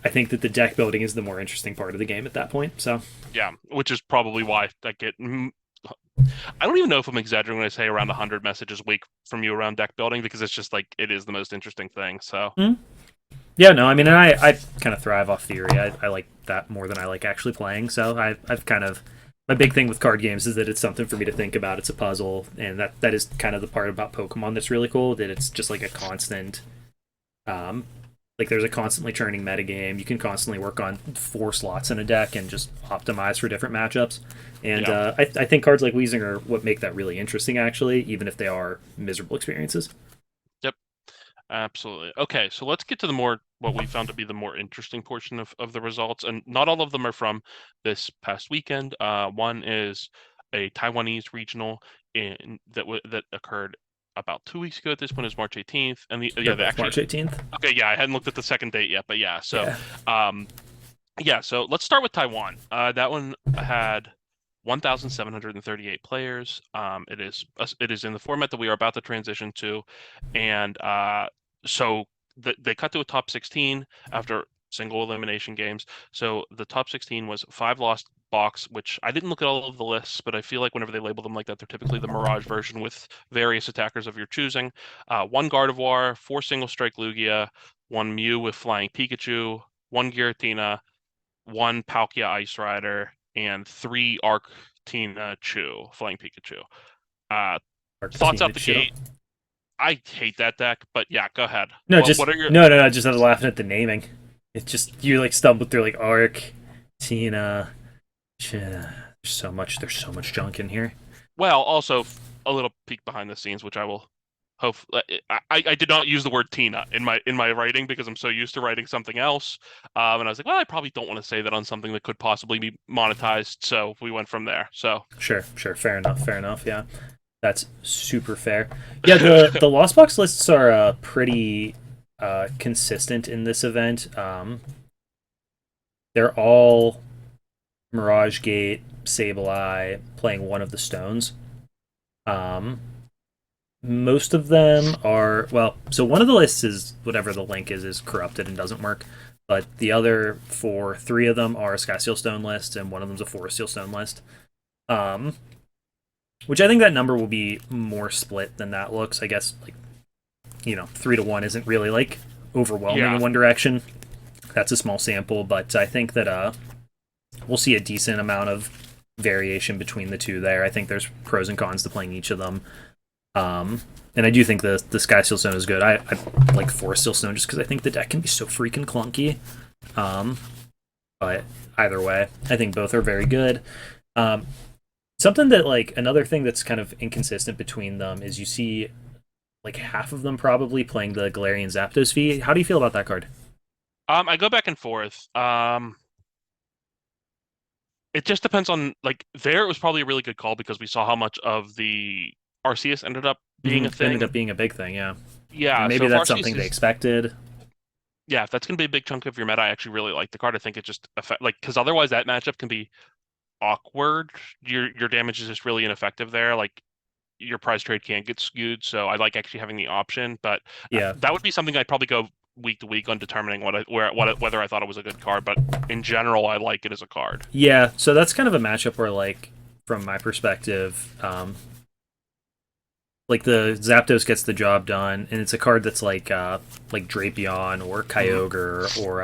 Speaker 2: I think that the deck building is the more interesting part of the game at that point. So
Speaker 1: Yeah, which is probably why I get. I don't even know if I'm exaggerating when I say around 100 messages a week from you around deck building because it's just like it is the most interesting thing. So
Speaker 2: yeah, no, I mean, I kind of thrive off theory. I like that more than I like actually playing. So I've kind of my big thing with card games is that it's something for me to think about. It's a puzzle, and that is kind of the part about Pokemon that's really cool. That it's just like a constant, um, like there's a constantly churning metagame. You can constantly work on 4 slots in a deck and just optimize for different matchups. And
Speaker 1: yeah,
Speaker 2: I think cards like Weezing are what make that really interesting, actually, even if they are miserable experiences.
Speaker 1: yep, absolutely. Okay, so let's get to the more what we found to be the more interesting portion of the results, and not all of them are from this past weekend. One is a Taiwanese regional that occurred about 2 weeks ago. At this point is March 18th, and
Speaker 2: They're
Speaker 1: the
Speaker 2: both
Speaker 1: actually
Speaker 2: March 18th.
Speaker 1: okay, yeah, I hadn't looked at the second date yet, but yeah, so
Speaker 2: Yeah.
Speaker 1: um, yeah, so let's start with Taiwan. That one had 1,738 players. It is in the format that we are about to transition to, and so they cut to a top 16 after single elimination games. So the top 16 was 5 Lost Box, which I didn't look at all of the lists, but I feel like whenever they label them like that, they're typically the Mirage version with various attackers of your choosing. 1 Gardevoir, 4 Single Strike Lugia, 1 Mew with Flying Pikachu, 1 Giratina, 1 Palkia Ice Rider, and 3 Arctina Chew Flying Pikachu. Thoughts out the gate. I hate that deck, but yeah, go ahead.
Speaker 2: No,
Speaker 1: What,
Speaker 2: just
Speaker 1: what are your
Speaker 2: no. Just not laughing at the naming. It's just you like stumbled through like Arc, Tina. There's so much. There's so much junk in here.
Speaker 1: well, also a little peek behind the scenes, which I will hope. I did not use the word Tina in my writing because I'm so used to writing something else, and I was like, well, I probably don't want to say that on something that could possibly be monetized, so we went from there. So
Speaker 2: Sure. Fair enough. Yeah, that's super fair. Yeah, the Lost Box lists are pretty consistent in this event. They're all Mirage Gate, Sableye, playing one of the stones. Um, Most of them are well. So one of the lists is whatever the link is corrupted and doesn't work. But the other four, three of them are a Sky Seal Stone list, and one of them's a Forest Seal Stone list. Um, which I think that number will be more split than that looks. I guess 3-1 isn't really like overwhelming
Speaker 1: Yeah.
Speaker 2: in one direction. That's a small sample, but I think that we'll see a decent amount of variation between the two there. I think there's pros and cons to playing each of them. And I do think the Sky Seal Stone is good. I like Forest Seal Stone just because I think the deck can be so freaking clunky. But either way, I think both are very good. Something that another thing that's kind of inconsistent between them is you see like half of them probably playing the Galarian Zapdos V. How do you feel about that card?
Speaker 1: I go back and forth. It just depends on there. It was probably a really good call because we saw how much of the Arceus ended up being a
Speaker 2: It
Speaker 1: thing.
Speaker 2: ended up being a big thing, yeah.
Speaker 1: Yeah,
Speaker 2: Maybe
Speaker 1: so if
Speaker 2: that's
Speaker 1: Arceus
Speaker 2: something they
Speaker 1: is-
Speaker 2: expected.
Speaker 1: Yeah, if that's going to be a big chunk of your meta, I actually really like the card. I think it just because otherwise that matchup can be awkward. Your damage is just really ineffective there. Like your prize trade can get skewed, so I like actually having the option. But
Speaker 2: Yeah.
Speaker 1: that would be something I'd probably go week to week on determining whether I thought it was a good card. But in general, I like it as a card.
Speaker 2: Yeah, so that's kind of a matchup where, from my perspective, the Zapdos gets the job done, and it's a card that's like Drapion or Kyogre or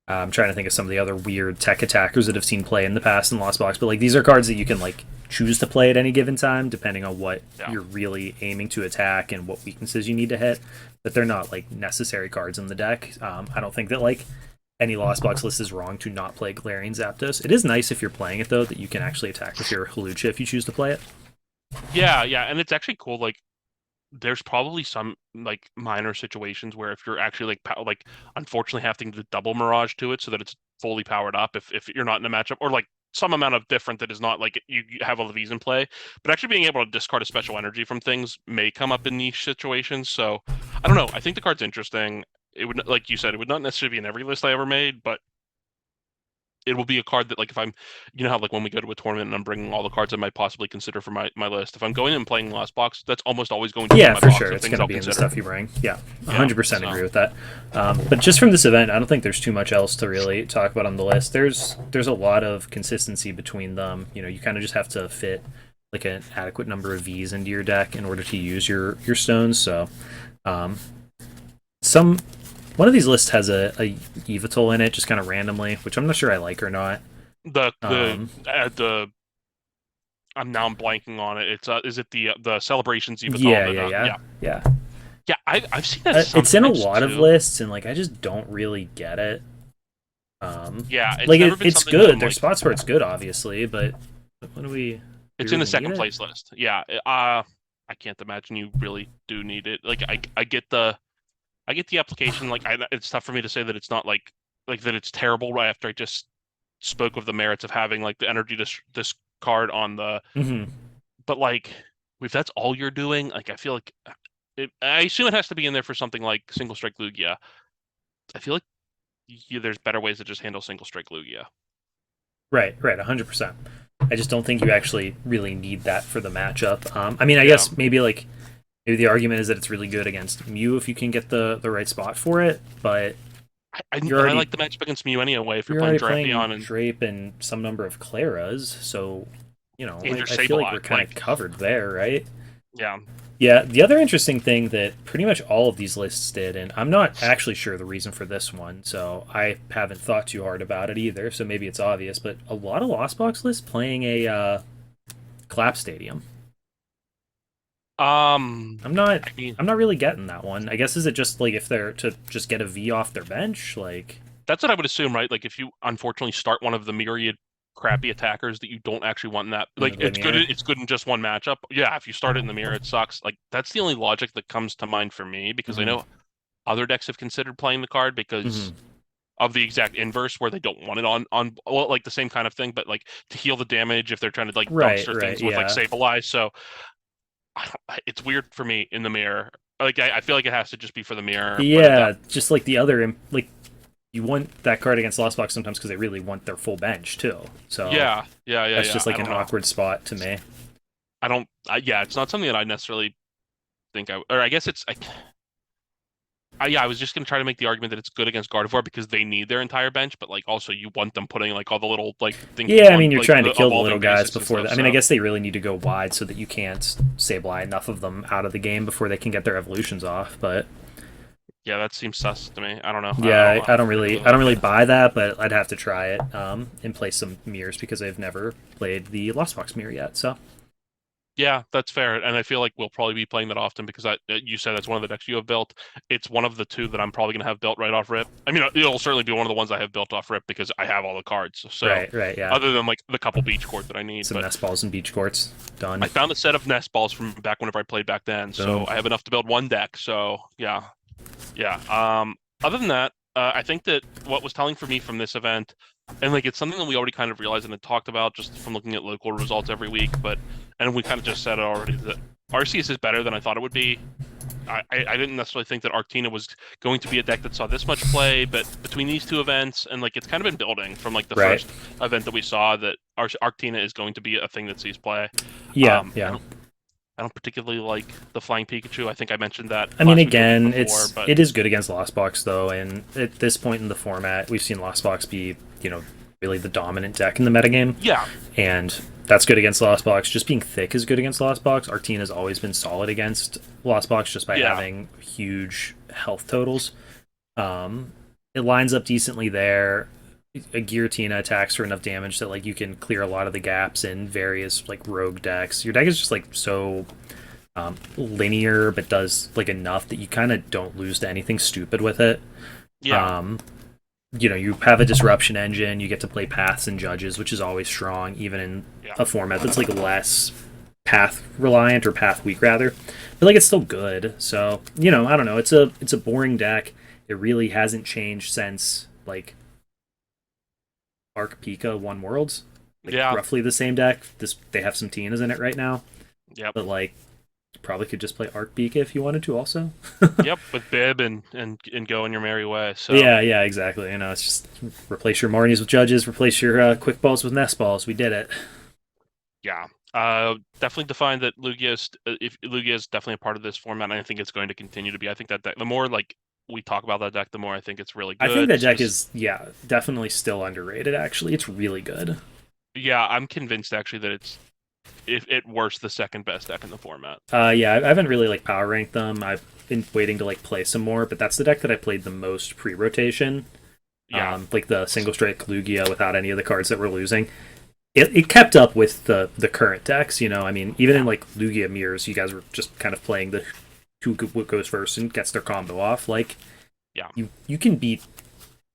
Speaker 2: I'm trying to think of some of the other weird tech attackers that have seen play in the past in Lost Box, but these are cards that you can choose to play at any given time, depending on what you're really aiming to attack and what weaknesses you need to hit. But they're not necessary cards in the deck. I don't think that any Lost Box list is wrong to not play Galarian Zapdos. It is nice if you're playing it though that you can actually attack with your Hawlucha if you choose to play it.
Speaker 1: Yeah, and it's actually cool. There's probably some minor situations where if you're actually unfortunately having to double Mirage to it so that it's fully powered up if you're not in a matchup or some amount of different that is not you have a Levies in play, but actually being able to discard a special energy from things may come up in niche situations. So I don't know. I think the card's interesting. It would, like you said, it would not necessarily be in every list I ever made, but it will be a card that if I'm, how when we go to a tournament and I'm bringing all the cards I might possibly consider for my list. If I'm going and playing Lost Box, that's almost always going to be my
Speaker 2: for
Speaker 1: box
Speaker 2: sure.
Speaker 1: of
Speaker 2: It's
Speaker 1: things
Speaker 2: going to
Speaker 1: I'll
Speaker 2: be in the
Speaker 1: consider.
Speaker 2: stuff you bring. Yeah, 100%
Speaker 1: so-
Speaker 2: agree with that. But just from this event, I don't think there's too much else to really talk about on the list. There's a lot of consistency between them. You kind of just have to fit an adequate number of Vs into your deck in order to use your stones. So, one of these lists has a Yveltal in it, just kind of randomly, which I'm not sure I like or not.
Speaker 1: The I'm blanking on it. It's is it the celebrations Yveltal?
Speaker 2: Yeah.
Speaker 1: I've seen that.
Speaker 2: It's in a
Speaker 1: sometimes,
Speaker 2: lot of
Speaker 1: too.
Speaker 2: lists, and I just don't really get it.
Speaker 1: Yeah, never been
Speaker 2: it's
Speaker 1: something that
Speaker 2: good.
Speaker 1: I'm
Speaker 2: There's spots where it's good, obviously, but what do we?
Speaker 1: It's
Speaker 2: we
Speaker 1: in the
Speaker 2: really
Speaker 1: second
Speaker 2: need it?
Speaker 1: place list. Yeah. I can't imagine you really do need it. I get the application. It's tough for me to say that it's not that it's terrible right after I just spoke of the merits of having the energy discard on the.
Speaker 2: Mhm.
Speaker 1: But if that's all you're doing, I feel like I assume it has to be in there for something like Single Strike Lugia. I feel like there's better ways to just handle Single Strike Lugia.
Speaker 2: Right, 100%. I just don't think you actually really need that for the matchup. I guess maybe the argument is that it's really good against Mew if you can get the right spot for it, but You're
Speaker 1: I
Speaker 2: already
Speaker 1: like the matchup against Mew anyway. If you're
Speaker 2: you're
Speaker 1: playing
Speaker 2: already playing
Speaker 1: Drapion and
Speaker 2: Drape and some number of Claras, so
Speaker 1: your
Speaker 2: I feel like
Speaker 1: Sableye,
Speaker 2: we're kind of
Speaker 1: like
Speaker 2: covered there, right?
Speaker 1: yeah,
Speaker 2: Yeah, the other interesting thing that pretty much all of these lists did, and I'm not actually sure the reason for this one, so I haven't thought too hard about it either, so maybe it's obvious, but a lot of Lost Box lists playing a Clap Stadium. I'm not
Speaker 1: I mean
Speaker 2: I'm not really getting that one. I guess is it just like if they're to just get a V off their bench, like
Speaker 1: that's what I would assume, right? Like if you unfortunately start one of the myriad crappy attackers that you don't actually want in that,
Speaker 2: in
Speaker 1: like
Speaker 2: the mirror.
Speaker 1: it's good in just one matchup. Yeah, if you start it in the mirror, it sucks. Like that's the only logic that comes to mind for me because I
Speaker 2: Hmm.
Speaker 1: know other decks have considered playing the card
Speaker 2: Hmm.
Speaker 1: because of the exact inverse where they don't want it on well like the same kind of thing, but like to heal the damage if they're trying to like
Speaker 2: Right,
Speaker 1: dumpster
Speaker 2: right,
Speaker 1: things with like
Speaker 2: yeah.
Speaker 1: Sableye. So it's weird for me in the mirror. Like I feel like it has to just be for the mirror, but at that
Speaker 2: Yeah, just like the other like you want that card against Lost Box sometimes because they really want their full bench too. So that's
Speaker 1: yeah.
Speaker 2: just
Speaker 1: I
Speaker 2: like an
Speaker 1: don't know.
Speaker 2: awkward spot to me.
Speaker 1: I don't. Yeah, it's not something that I necessarily think I. Or I guess it's. Yeah, I was just gonna try to make the argument that it's good against Gardevoir because they need their entire bench, but like also you want them putting like all the little like dinky
Speaker 2: Yeah, I mean
Speaker 1: one
Speaker 2: you're
Speaker 1: like
Speaker 2: trying to
Speaker 1: the
Speaker 2: kill the
Speaker 1: evolving
Speaker 2: little guys
Speaker 1: basics and
Speaker 2: before
Speaker 1: stuff.
Speaker 2: that. I mean I
Speaker 1: So
Speaker 2: guess they really need to go wide so that you can't Sableye enough of them out of the game before they can get their evolutions off. But
Speaker 1: yeah, that seems sus to me. I don't know. I
Speaker 2: yeah,
Speaker 1: don't
Speaker 2: I don't
Speaker 1: particularly
Speaker 2: I don't
Speaker 1: like
Speaker 2: really
Speaker 1: it.
Speaker 2: buy that, but I'd have to try it and play some mirrors because I've never played the Lost Box mirror yet. So
Speaker 1: Yeah, that's fair, and I feel like we'll probably be playing that often because you said that's one of the decks you have built. It's one of the two that I'm probably gonna have built right off rip. I mean, it'll certainly be one of the ones I have built off rip because I have all the cards. So
Speaker 2: right, right, yeah.
Speaker 1: other than like the couple beach court that I need,
Speaker 2: Some
Speaker 1: but
Speaker 2: nest balls and beach courts
Speaker 1: I
Speaker 2: done.
Speaker 1: found a set of nest balls from back whenever I played back then, so
Speaker 2: Boom.
Speaker 1: I have enough to build one deck. So yeah, yeah. Other than that, I think that what was telling for me from this event, and like it's something that we already kind of realized and had talked about just from looking at local results every week, but and we kind of just said it already that Arceus is better than I thought it would be. I didn't necessarily think that Arctina was going to be a deck that saw this much play, but between these two events and like it's kind of been building from like the
Speaker 2: Right.
Speaker 1: first event that we saw that Arctina is going to be a thing that sees play.
Speaker 2: Yeah,
Speaker 1: I
Speaker 2: yeah.
Speaker 1: don't particularly like the Flying Pikachu. I think I mentioned that
Speaker 2: I mean,
Speaker 1: last week or the week
Speaker 2: again,
Speaker 1: before, but
Speaker 2: it is good against Lost Box though, and at this point in the format, we've seen Lost Box be really the dominant deck in the metagame,
Speaker 1: yeah,
Speaker 2: and that's good against Lost Box. Just being thick is good against Lost Box. Arctina has always been solid against Lost Box just by
Speaker 1: yeah,
Speaker 2: having huge health totals. Um, it lines up decently there. A Giratina attacks for enough damage that like you can clear a lot of the gaps in various like rogue decks. Your deck is just like so linear, but does like enough that you kind of don't lose to anything stupid with it.
Speaker 1: yeah,
Speaker 2: Um, you have a disruption engine. You get to play paths and judges, which is always strong, even in
Speaker 1: yeah,
Speaker 2: a format that's like less path reliant or path weak rather. But like it's still good. So I don't know. It's a boring deck. It really hasn't changed since like Arc Pika One Worlds. Like
Speaker 1: yeah,
Speaker 2: roughly the same deck. They have some Tinas in it right now,
Speaker 1: yep,
Speaker 2: but like you probably could just play Arc Pika if you wanted to also.
Speaker 1: yep, with Bib and go in your merry way. So
Speaker 2: Yeah, yeah, exactly. It's just replace your Marnies with judges, replace your quick balls with nest balls. We did it.
Speaker 1: yeah, definitely define that Lugia is if Lugia is definitely a part of this format, and I think it's going to continue to be. I think that the more like we talk about that deck, the more I think it's really
Speaker 2: I think
Speaker 1: good.
Speaker 2: that deck is, yeah, definitely still underrated. Actually, it's really good.
Speaker 1: Yeah, I'm convinced actually that it's if it worse the second best deck in the format.
Speaker 2: Yeah, I haven't really like power ranked them. I've been waiting to like play some more, but that's the deck that I played the most pre-rotation.
Speaker 1: Yeah,
Speaker 2: Like the single strike Lugia without any of the cards that we're losing. It kept up with the current decks. I mean, even in like Lugia mirrors, you guys were just kind of playing the who goes first and gets their combo off. Like,
Speaker 1: yeah.
Speaker 2: you can beat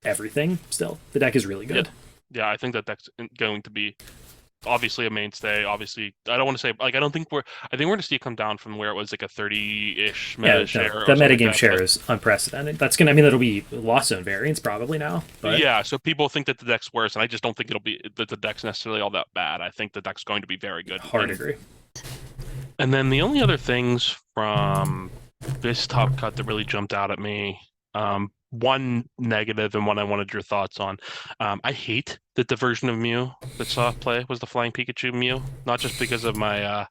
Speaker 2: everything. Still, the deck is really good.
Speaker 1: Yeah, I think that that's going to be obviously a mainstay. Obviously, I don't want to say like I don't think we're. I think we're going to see it come down from where it was like a 30-ish
Speaker 2: Yeah,
Speaker 1: meta
Speaker 2: no,
Speaker 1: share or
Speaker 2: the
Speaker 1: something like
Speaker 2: metagame
Speaker 1: that.
Speaker 2: share
Speaker 1: But
Speaker 2: is unprecedented. That's gonna. I mean, that'll be lost zone variants probably now. But
Speaker 1: yeah, so people think that the deck's worse, and I just don't think it'll be that the deck's necessarily all that bad. I think the deck's going to be very good.
Speaker 2: hard agree.
Speaker 1: And then the only other things from this top cut that really jumped out at me, one negative and one I wanted your thoughts on. I hate that the version of Mew that saw play was the Flying Pikachu Mew, not just because of my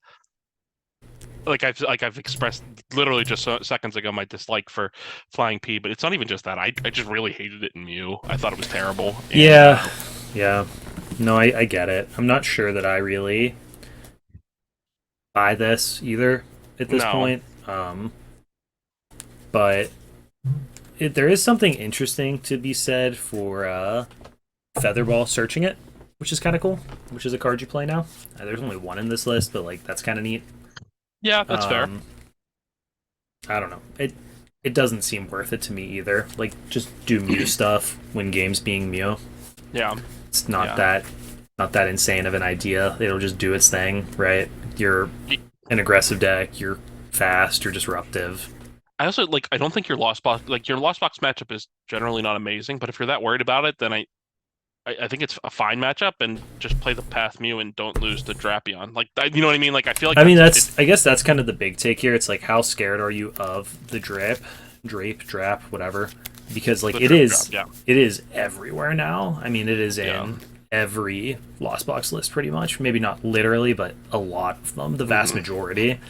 Speaker 1: I've expressed literally just seconds ago my dislike for Flying P, but it's not even just that. I just really hated it in Mew. I thought it was terrible, and
Speaker 2: Yeah, yeah. No, I get it. I'm not sure that I really buy this either at this
Speaker 1: no,
Speaker 2: point. But there is something interesting to be said for Featherball searching it, which is kind of cool. Which is a card you play now. There's only one in this list, but like that's kind of neat.
Speaker 1: yeah, that's fair.
Speaker 2: Um, I don't know. It doesn't seem worth it to me either. Like just do Mew stuff when games being Mew.
Speaker 1: Yeah,
Speaker 2: It's not
Speaker 1: yeah.
Speaker 2: that insane of an idea. It'll just do its thing, right? You're an aggressive deck. You're fast. You're disruptive.
Speaker 1: I also like. I don't think your lost box matchup is generally not amazing, but if you're that worried about it, then I think it's a fine matchup, and just play the Path Mew and don't lose to Drapion. You know what I mean? Like I feel like
Speaker 2: I mean,
Speaker 1: that's it.
Speaker 2: that's I guess that's kind of the big take here. It's like how scared are you of the drap, whatever? Because like
Speaker 1: The drip drop. Yeah,
Speaker 2: it is everywhere now. I mean, it is
Speaker 1: yeah.
Speaker 2: in every lost box list pretty much. Maybe not literally, but a lot of them, the vast
Speaker 1: Hmm.
Speaker 2: majority.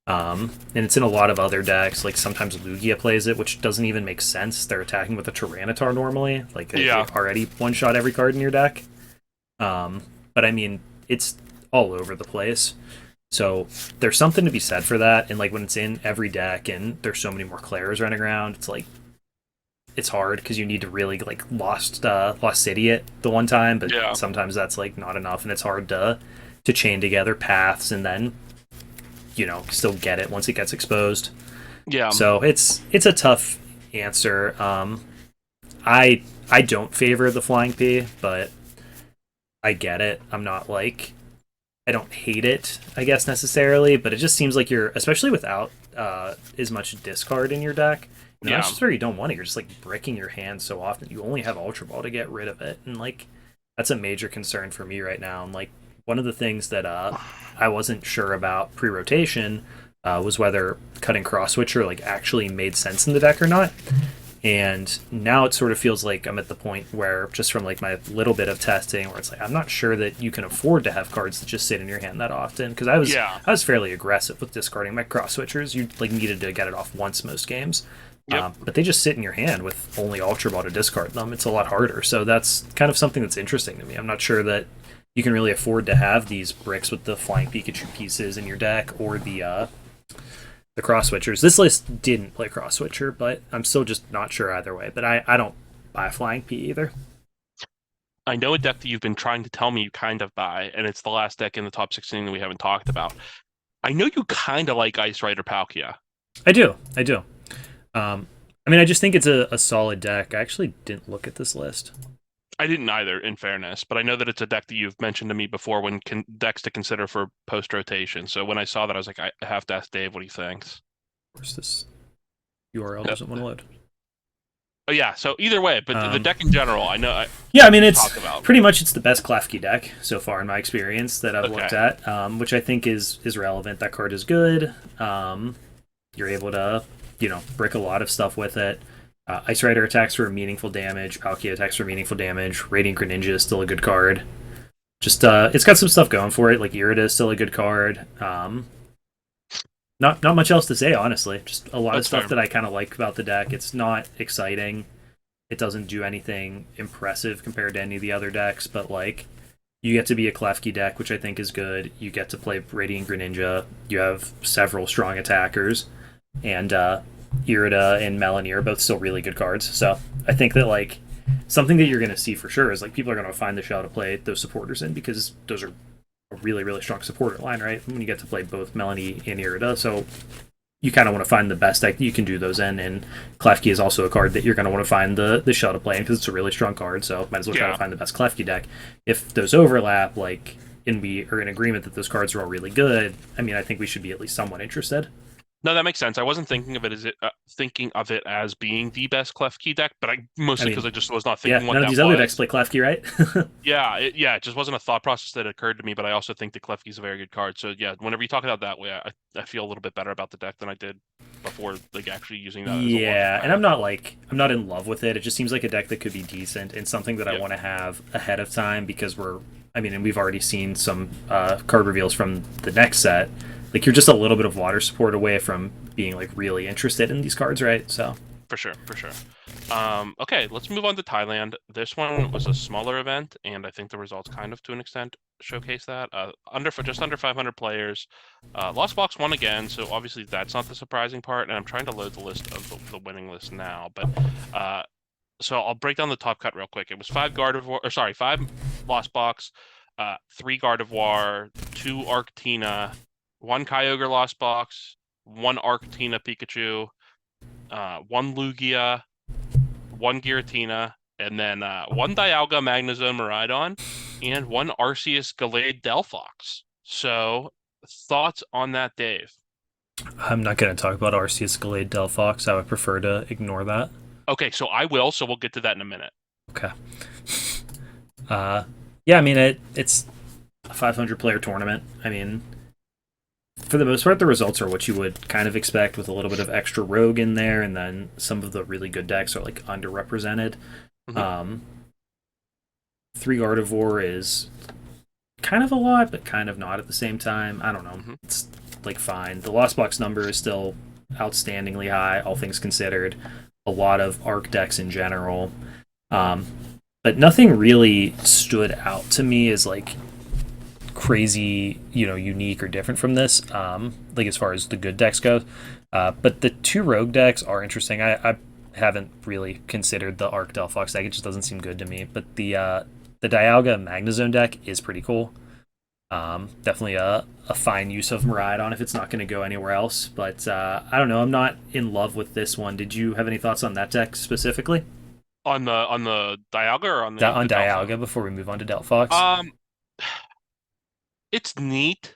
Speaker 2: And it's in a lot of other decks. Like sometimes Lugia plays it, which doesn't even make sense. They're attacking with a Tyranitar normally. Like they
Speaker 1: Yeah.
Speaker 2: already one shot every card in your deck. But I mean, it's all over the place. So there's something to be said for that. And like when it's in every deck and there's so many more Clairs running around, it's like it's hard because you need to really like lost city it the one time, but
Speaker 1: Yeah.
Speaker 2: sometimes that's like not enough, and it's hard to chain together paths and then still get it once it gets exposed.
Speaker 1: Yeah.
Speaker 2: So it's a tough answer. I don't favor the flying P, but I get it. I'm not like I don't hate it, I guess necessarily, but it just seems like you're, especially without as much discard in your deck. That's
Speaker 1: Yeah.
Speaker 2: just where you don't want it. You're just like bricking your hand so often. You only have Ultra Ball to get rid of it, and like that's a major concern for me right now. And like one of the things that I wasn't sure about pre-rotation was whether cutting Cross Switcher like actually made sense in the deck or not. And now it sort of feels like I'm at the point where, just from like my little bit of testing, where it's like I'm not sure that you can afford to have cards that just sit in your hand that often. Because
Speaker 1: Yeah.
Speaker 2: I was fairly aggressive with discarding my cross switchers. You like needed to get it off once most games,
Speaker 1: Yep.
Speaker 2: but they just sit in your hand with only Ultra Ball to discard them. It's a lot harder. So that's kind of something that's interesting to me. I'm not sure that you can really afford to have these bricks with the Flying Pikachu pieces in your deck, or the cross switchers. This list didn't play cross switcher, but I'm still just not sure either way. But I don't buy Flying P either.
Speaker 1: I know a deck that you've been trying to tell me you kind of buy, and it's the last deck in the top 16 that we haven't talked about. I know you kind of like Ice Rider Palkia.
Speaker 2: I do. I mean, I just think it's a solid deck. I actually didn't look at this list.
Speaker 1: I didn't either, in fairness, but I know that it's a deck that you've mentioned to me before when decks to consider for post rotation. So when I saw that, I was like, I have to ask Dave what he thinks.
Speaker 2: Of course, this URL
Speaker 1: Yep.
Speaker 2: doesn't want to load.
Speaker 1: Oh, yeah, so either way, but the deck in general, I know
Speaker 2: Yeah, I mean, it's
Speaker 1: talk about.
Speaker 2: pretty much it's the best Klefki deck so far in my experience that I've
Speaker 1: Okay.
Speaker 2: looked at, which I think is relevant. That card is good. You're able to brick a lot of stuff with it. Ice Rider attacks for meaningful damage. Palkia attacks for meaningful damage. Radiant Greninja is still a good card. Just it's got some stuff going for it. Like Irida is still a good card. Not much else to say, honestly. Just a lot of
Speaker 1: That's
Speaker 2: stuff
Speaker 1: fair.
Speaker 2: that I kind of like about the deck. It's not exciting. It doesn't do anything impressive compared to any of the other decks, but like you get to be a Klefki deck, which I think is good. You get to play Radiant Greninja. You have several strong attackers, and Irida and Melanie are both still really good cards. So I think that like something that you're going to see for sure is like people are going to find the shell to play those supporters in, because those are a really really strong supporter line, right? When you get to play both Melanie and Irida, so you kind of want to find the best deck you can do those in, and Klefki is also a card that you're going to want to find the shell to play in because it's a really strong card. So might as well try to
Speaker 1: Yeah.
Speaker 2: find the best Klefki deck. If those overlap, like, and we are in agreement that those cards are all really good, I mean, I think we should be at least somewhat interested.
Speaker 1: No, that makes sense. I wasn't thinking of it as being the best Klefki deck, but
Speaker 2: I
Speaker 1: mostly because
Speaker 2: mean,
Speaker 1: I just was not
Speaker 2: yeah,
Speaker 1: thinking what
Speaker 2: none of
Speaker 1: that
Speaker 2: these other decks
Speaker 1: was.
Speaker 2: play Klefki, right?
Speaker 1: Yeah, it just wasn't a thought process that occurred to me. But I also think that Klefki is a very good card. So yeah, whenever you talk about it that way, I feel a little bit better about the deck than I did before, like actually using that as a one
Speaker 2: Yeah, and
Speaker 1: player.
Speaker 2: I'm not in love with it. It just seems like a deck that could be decent and something that I
Speaker 1: Yep.
Speaker 2: want to have ahead of time, because and we've already seen some card reveals from the next set like you're just a little bit of water support away from being like really interested in these cards, right? So
Speaker 1: For sure, for sure. Okay, let's move on to Thailand. This one was a smaller event, and I think the results kind of, to an extent, showcase that. Just under 500 players. Lost Box won again, so obviously that's not the surprising part. And I'm trying to load the list of the winning list now, but so I'll break down the top cut real quick. It was 5 Gardevoir, or sorry, 5 Lost Box, 3 Gardevoir, 2 Arctina, 1 Kyogre Lost Box, 1 Arctina Pikachu, 1 Lugia, 1 Giratina, and then 1 Dialga Magnezone Miraidon, and 1 Arceus Gallade Delphox. So, thoughts on that, Dave?
Speaker 2: I'm not going to talk about Arceus Gallade Delphox. I would prefer to ignore that.
Speaker 1: Okay, so I will, so we'll get to that in a minute.
Speaker 2: Okay. Yeah, I mean it's a 500 player tournament. I mean, for the most part, the results are what you would kind of expect, with a little bit of extra rogue in there, and then some of the really good decks are like underrepresented.
Speaker 1: Mhm.
Speaker 2: 3 Gardevoir is kind of a lot, but kind of not at the same time. I don't know.
Speaker 1: Mhm.
Speaker 2: It's like fine. The Lost Box number is still outstandingly high, all things considered. A lot of arc decks in general. But nothing really stood out to me as like crazy, unique or different from this. Like as far as the good decks go. But the 2 rogue decks are interesting. I haven't really considered the Arc Delphox deck. It just doesn't seem good to me. But the Dialga Magnezone deck is pretty cool. Definitely a fine use of Miraidon if it's not going to go anywhere else. But I don't know. I'm not in love with this one. Did you have any thoughts on that deck specifically?
Speaker 1: On the Dialga or on
Speaker 2: On
Speaker 1: the Delphox?
Speaker 2: Dialga before we move on to Delphox.
Speaker 1: It's neat.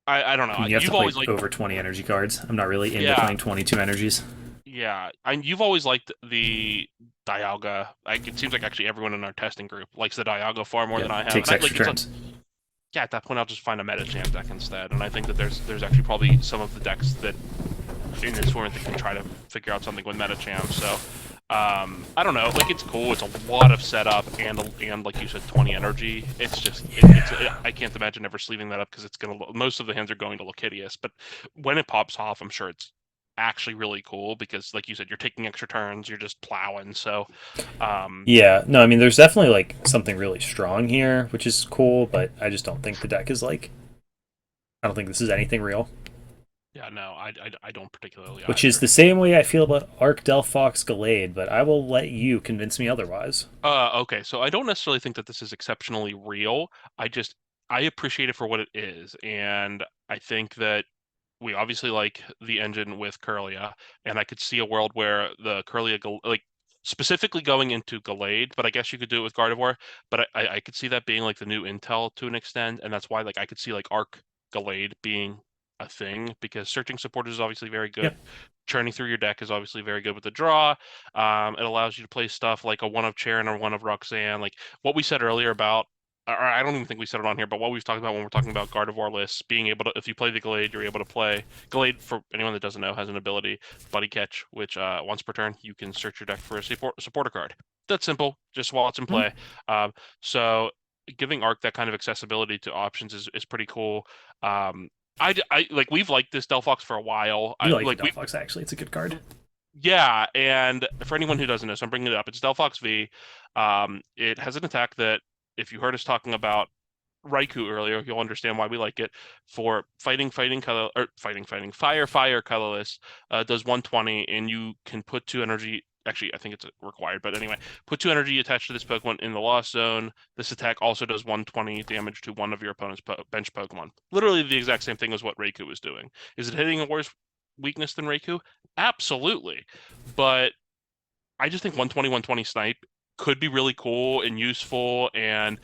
Speaker 1: I don't
Speaker 2: I
Speaker 1: know.
Speaker 2: mean, you have to
Speaker 1: You've
Speaker 2: play
Speaker 1: always liked,
Speaker 2: over 20 energy cards. I'm not really into
Speaker 1: yeah,
Speaker 2: playing 22 energies.
Speaker 1: yeah. You've always liked the Dialga. Like it seems like actually everyone in our testing group likes the Dialga far more
Speaker 2: Yeah,
Speaker 1: than I have.
Speaker 2: takes
Speaker 1: And
Speaker 2: extra turns.
Speaker 1: yeah, at that point I'll just find a Metacham deck instead. And I think that there's actually probably some of the decks that in this format that can try to figure out something with Metacham. So I don't know. Like it's cool. It's a lot of setup and like you said, 20 energy. It's just I can't imagine ever sleeving that up because it's gonna most of the hands are going to look hideous. But when it pops off, I'm sure it's actually really cool because like you said, you're taking extra turns. You're just plowing. So um,
Speaker 2: Yeah, no, I mean, there's definitely like something really strong here, which is cool, but I just don't think the deck is like. I don't think this is anything real.
Speaker 1: yeah, no, I don't particularly
Speaker 2: Which is
Speaker 1: either.
Speaker 2: the same way I feel about Arc Delphox Gallade, but I will let you convince me otherwise.
Speaker 1: Okay, so I don't necessarily think that this is exceptionally real. I appreciate it for what it is, and I think that we obviously like the engine with Curlia, and I could see a world where the like specifically going into Gallade, but I guess you could do it with Gardevoir. But I could see that being like the new Intel to an extent, and that's why like I could see like Arc Gallade being a thing because searching support is obviously very
Speaker 2: Yep.
Speaker 1: good. Churning through your deck is obviously very good with the draw. It allows you to play stuff like a one of Charon or one of Roxanne, like what we said earlier about or I don't even think we said it on here, but what we've talked about when we're talking about Gardevoir lists, being able to, if you play the Gallade, you're able to play Gallade. For anyone that doesn't know, has an ability, Buddy Catch, which once per turn you can search your deck for a supporter card. That's simple, just while it's in
Speaker 2: Mhm.
Speaker 1: play. So giving Arc that kind of accessibility to options is pretty cool. Um, I like we've liked this Delphox for a while.
Speaker 2: You
Speaker 1: I
Speaker 2: like the
Speaker 1: like we
Speaker 2: Delphox, actually. It's a good card.
Speaker 1: yeah, and for anyone who doesn't know, so I'm bringing it up. It's Delphox V. It has an attack that, if you heard us talking about Raikou earlier, you'll understand why we like it. For color or fire colorless, does 120, and you can put 2 energy. Actually, I think it's required, but anyway, put 2 energy attached to this Pokemon in the Lost Zone. This attack also does 120 damage to one of your opponent's bench Pokemon. Literally the exact same thing as what Raikou was doing. Is it hitting a worse weakness than Raikou? Absolutely, but I just think 120 120 snipe could be really cool and useful, and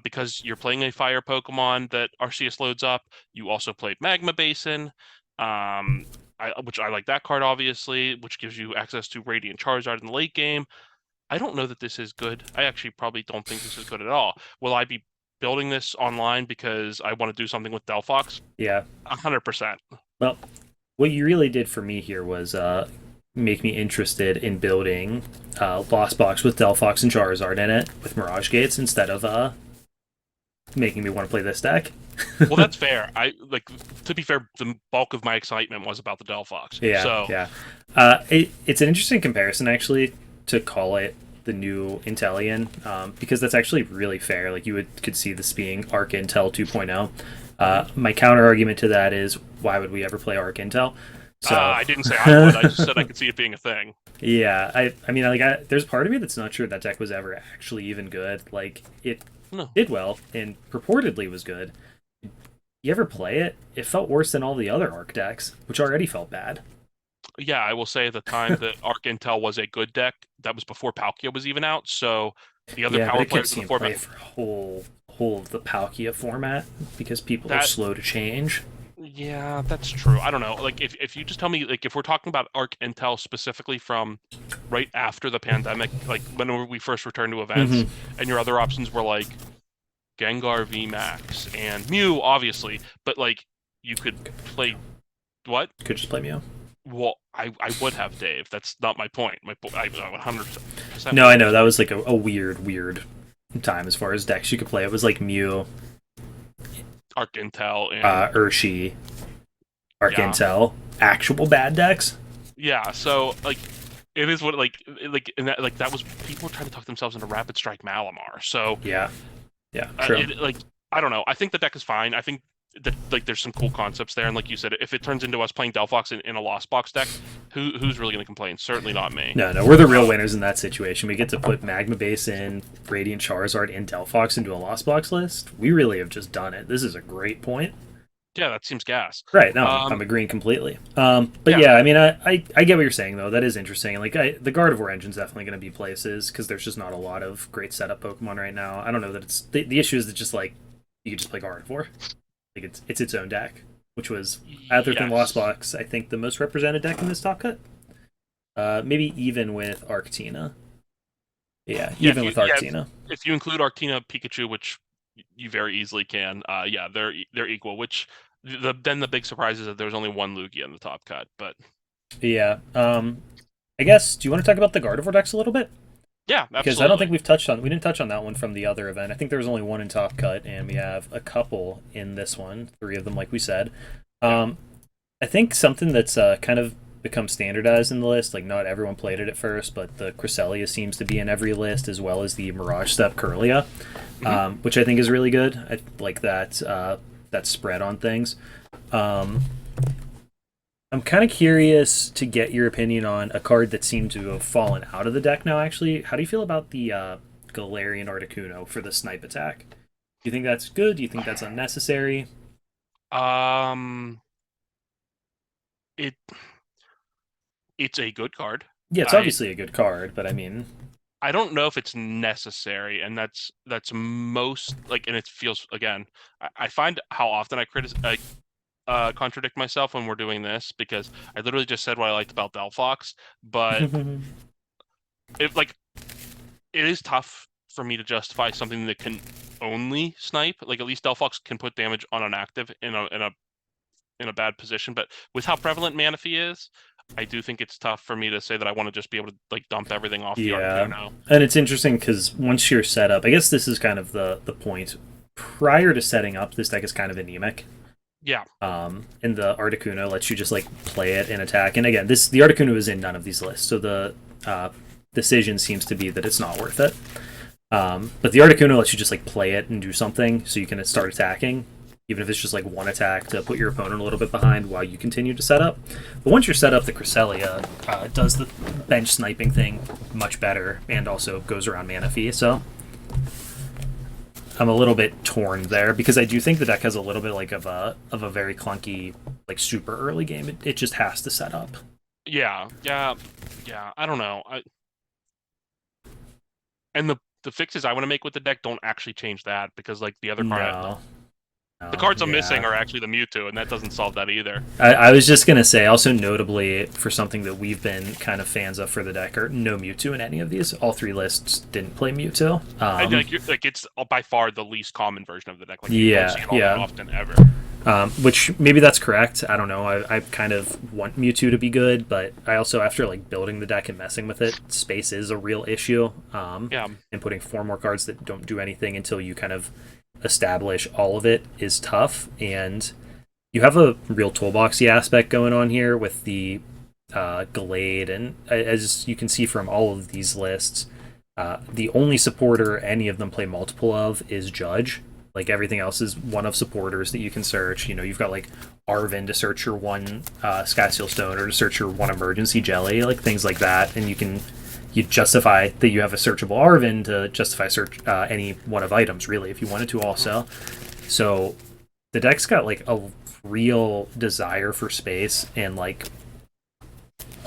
Speaker 1: because you're playing a fire Pokemon that Arceus loads up, you also played Magma Basin, which I like that card obviously, which gives you access to Radiant Charizard in the late game. I don't know that this is good. I actually probably don't think this is good at all. Will I be building this online because I want to do something with Delphox?
Speaker 2: Yeah.
Speaker 1: 100%.
Speaker 2: Well, what you really did for me here was make me interested in building Lost Box with Delphox and Charizard in it with Mirage Gates instead of making me want to play this deck.
Speaker 1: Well, that's fair. To be fair, the bulk of my excitement was about the Delphox.
Speaker 2: Yeah,
Speaker 1: So
Speaker 2: yeah. It's an interesting comparison actually to call it the new Intellion, because that's actually really fair. Like you could see this being Arc Intel 2.0. My counter argument to that is why would we ever play Arc Intel? So
Speaker 1: I didn't say I would. I just said I could see it being a thing.
Speaker 2: yeah, I mean, there's part of me that's not sure that deck was ever actually even good. Like it
Speaker 1: No.
Speaker 2: did well and purportedly was good. You ever play it? It felt worse than all the other Arc decks, which already felt bad.
Speaker 1: Yeah, I will say at the time that Arc Intel was a good deck. That was before Palkia was even out. So the other
Speaker 2: Yeah, but
Speaker 1: power
Speaker 2: it kept
Speaker 1: players in
Speaker 2: seeing
Speaker 1: the format.
Speaker 2: play for whole of the Palkia format because people are
Speaker 1: That
Speaker 2: slow to change.
Speaker 1: Yeah, that's true. I don't know. Like if you just tell me like if we're talking about Arc Intel specifically from right after the pandemic, like when we first returned to events, and your other options were like Gengar VMAX and Mew, obviously, but like you could play what?
Speaker 2: Could just play Mew.
Speaker 1: Well, I would have Dave. That's not my point. I 100%.
Speaker 2: No, I know that was like a weird time as far as decks you could play. It was like Mew,
Speaker 1: Arc Intel and
Speaker 2: Urshi, Arc
Speaker 1: Yeah.
Speaker 2: Intel, actual bad decks.
Speaker 1: Yeah, so like it is what and that was people were trying to talk themselves into Rapid Strike Malamar. So
Speaker 2: Yeah, true.
Speaker 1: I don't know. I think the deck is fine. I think that like there's some cool concepts there, and like you said, if it turns into us playing Delphox in a Lost Box deck, who's really going to complain? Certainly not me.
Speaker 2: No, we're the real winners in that situation. We get to put Magma Base in, Radiant Charizard, and Delphox into a Lost Box list. We really have just done it. This is a great point.
Speaker 1: Yeah, that seems gas.
Speaker 2: Right, no, I'm agreeing completely. But
Speaker 1: Yeah.
Speaker 2: yeah, I mean, I get what you're saying, though. That is interesting. Like, the Gardevoir engine's definitely going to be places, because there's just not a lot of great setup Pokemon right now. I don't know that it's... The issue is that just, like, you could just play Gardevoir. Like, it's its own deck, which was, other than
Speaker 1: Yes.
Speaker 2: Lost Box, I think the most represented deck in this top cut. Maybe even with Arctina. Yeah, even with Arctina.
Speaker 1: If you include Arctina, Pikachu, which you very easily can, yeah, they're equal. Which then the big surprise is that there's only one Lugia in the top cut. But
Speaker 2: Yeah. I guess, do you want to talk about the Gardevoir decks a little bit?
Speaker 1: yeah, absolutely.
Speaker 2: Because I don't think we didn't touch on that one from the other event. I think there was only one in Top Cut, and we have a couple in this one, 3 of them, like we said. I think something that's kind of become standardized in the list, like not everyone played it at first, but the Cresselia seems to be in every list, as well as the Mirage Step Curlia, which I think is really good. I like that spread on things. I'm kind of curious to get your opinion on a card that seemed to have fallen out of the deck now, actually. How do you feel about the Galarian Articuno for the snipe attack? Do you think that's good? Do you think that's unnecessary?
Speaker 1: It's a good card.
Speaker 2: Yeah, it's obviously a good card, but I mean...
Speaker 1: I don't know if it's necessary, and that's most, like, and it feels, again, I find how often I contradict myself when we're doing this, because I literally just said what I liked about Delphox, but it is tough for me to justify something that can only snipe. Like, at least Delphox can put damage on an active in a bad position, but with how prevalent Manaphy is, I do think it's tough for me to say that I want to just be able to like dump everything off the Articuno.
Speaker 2: And it's interesting because once you're set up, I guess this is kind of the point. Prior to setting up, this deck is kind of anemic.
Speaker 1: Yeah.
Speaker 2: And the Articuno lets you just like play it and attack. And again, the Articuno is in none of these lists, so the decision seems to be that it's not worth it. But the Articuno lets you just like play it and do something, so you can start attacking, even if it's just like one attack to put your opponent a little bit behind while you continue to set up. But once you're set up, the Cresselia does the bench sniping thing much better, and also goes around Manaphy. So I'm a little bit torn there, because I do think the deck has a little bit like of a very clunky, like super early game. It just has to set up.
Speaker 1: Yeah. I don't know. And the fixes I want to make with the deck don't actually change that, because like the other card, the cards I'm missing are actually the Mewtwo, and that doesn't solve that either.
Speaker 2: I was just gonna say, also notably for something that we've been kind of fans of for the deck, are no Mewtwo in any of these. All 3 lists didn't play Mewtwo.
Speaker 1: It's by far the least common version of the deck. Like,
Speaker 2: you
Speaker 1: don't see it all that often ever.
Speaker 2: Which maybe that's correct. I don't know. I kind of want Mewtwo to be good, but I also, after like building the deck and messing with it, space is a real issue. And putting 4 more cards that don't do anything until you kind of establish all of it is tough, and you have a real toolboxy aspect going on here with the Gallade, and as you can see from all of these lists, the only supporter any of them play multiple of is Judge. Like everything else is one of supporters that you can search. You know, you've got like Arvin to search your one Skyseal Stone, or to search your one Emergency Jelly, like things like that, and you justify that you have a searchable Arvin to justify search any one of items, really, if you wanted to also. So the deck's got like a real desire for space, and like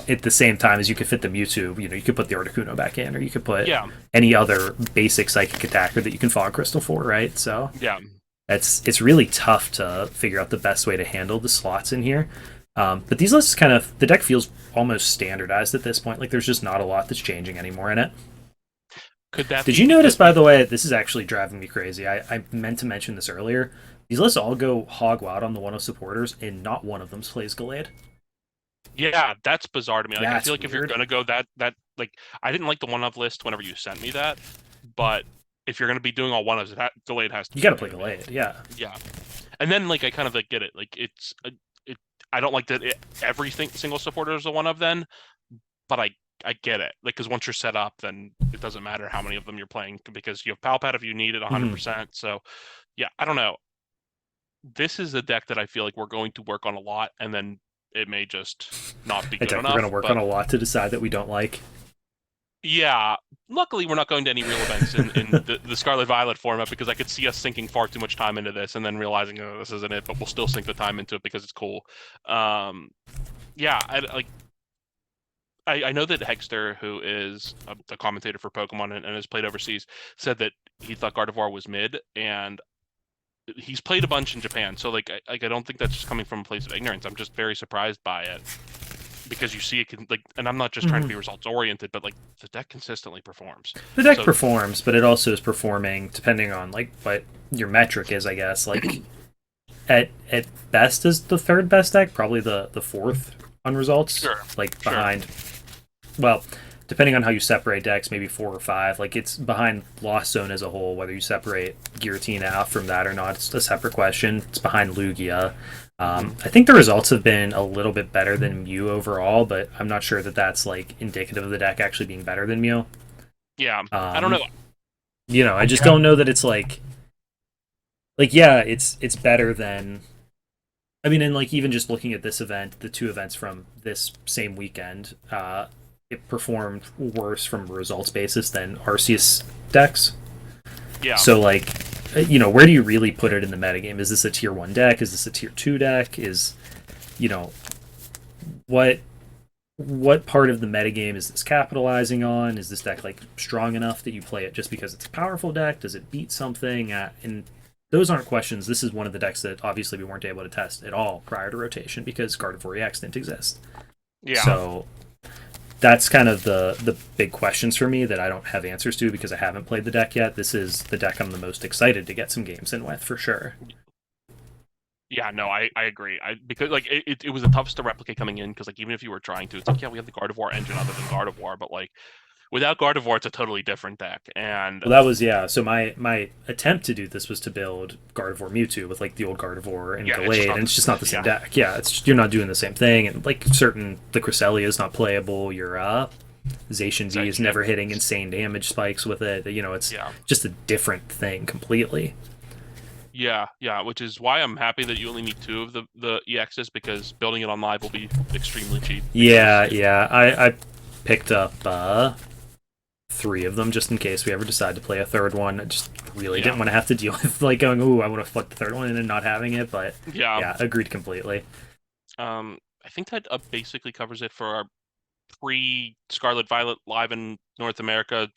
Speaker 2: at the same time as you could fit the Mewtwo, you know, you could put the Articuno back in, or you could put any other basic psychic attacker that you can Fog Crystal for, right? So
Speaker 1: Yeah.
Speaker 2: it's really tough to figure out the best way to handle the slots in here. But these lists kind of, the deck feels almost standardized at this point. Like there's just not a lot that's changing anymore in it.
Speaker 1: Could that
Speaker 2: Did you notice, by the way, this is actually driving me crazy. I meant to mention this earlier. These lists all go hog wild on the one of supporters, and not one of them plays Gallade.
Speaker 1: Yeah, that's bizarre to me. Like, I
Speaker 2: That's
Speaker 1: feel like if you're
Speaker 2: weird.
Speaker 1: gonna go that like, I didn't like the one of list whenever you sent me that, but if you're gonna be doing all one ofs, Gallade has to.
Speaker 2: You got to play Gallade, yeah.
Speaker 1: Yeah, and then like I kind of like get it. Like I don't like that everything single supporter is a one of then, but I get it. Like because once you're set up, then it doesn't matter how many of them you're playing because you have Palpad if you need it 100%. So yeah, I don't know. This is a deck that I feel like we're going to work on a lot, and then it may just not be good enough.
Speaker 2: We're going to work on a lot to decide that we don't like.
Speaker 1: Yeah, luckily we're not going to any real events in the Scarlet Violet format, because I could see us sinking far too much time into this and then realizing, oh, this isn't it, but we'll still sink the time into it because it's cool. Yeah, I know that Hegster, who is a commentator for Pokemon and has played overseas, said that he thought Gardevoir was mid, and he's played a bunch in Japan, so like I don't think that's just coming from a place of ignorance. I'm just very surprised by it, because you see it can, like, and I'm not just trying to be results oriented, but like the deck consistently performs.
Speaker 2: The deck performs, but it also is performing depending on like what your metric is, I guess. Like at best is the third best deck, probably the fourth on results.
Speaker 1: Sure.
Speaker 2: Like behind, well, depending on how you separate decks, maybe 4 or 5. Like it's behind Lost Zone as a whole. Whether you separate Giratina out from that or not, it's a separate question. It's behind Lugia. I think the results have been a little bit better than Mew overall, but I'm not sure that that's like indicative of the deck actually being better than Mew.
Speaker 1: Yeah, I don't know.
Speaker 2: You know, I just don't know that it's like yeah, it's better than. I mean, and like even just looking at this event, the 2 events from this same weekend, it performed worse from a results basis than Arceus decks.
Speaker 1: Yeah.
Speaker 2: So like, you know, where do you really put it in the metagame? Is this a tier 1 deck? Is this a tier 2 deck? Is, you know, what part of the metagame is this capitalizing on? Is this deck like strong enough that you play it just because it's a powerful deck? Does it beat something? And those aren't questions. This is one of the decks that obviously we weren't able to test at all prior to rotation because Gardevoir EX didn't exist.
Speaker 1: Yeah.
Speaker 2: So that's kind of the big questions for me that I don't have answers to because I haven't played the deck yet. This is the deck I'm the most excited to get some games in with, for sure.
Speaker 1: Yeah, no, I agree. Because like it was the toughest to replicate coming in, because like even if you were trying to, it's like, yeah, we have the Gardevoir engine other than Gardevoir, but like without Gardevoir, it's a totally different deck. And
Speaker 2: well, that was, yeah. So my attempt to do this was to build Gardevoir Mewtwo with like the old Gardevoir and Gallade, and it's just not the same deck. Yeah, it's you're not doing the same thing, and like the Cresselia is not playable. Your Zacian Z is never hitting insane damage spikes with it. You know, it's just a different thing completely.
Speaker 1: Yeah, which is why I'm happy that you only need 2 of the EXs, because building it on live will be extremely cheap.
Speaker 2: Yeah. I picked up 3 of them just in case we ever decide to play a third one. I just really didn't want to have to deal with like going, ooh, I want to flip the third one and then not having it. But yeah, agreed completely.
Speaker 1: I think that basically covers it for our pre-Scarlet Violet live in North America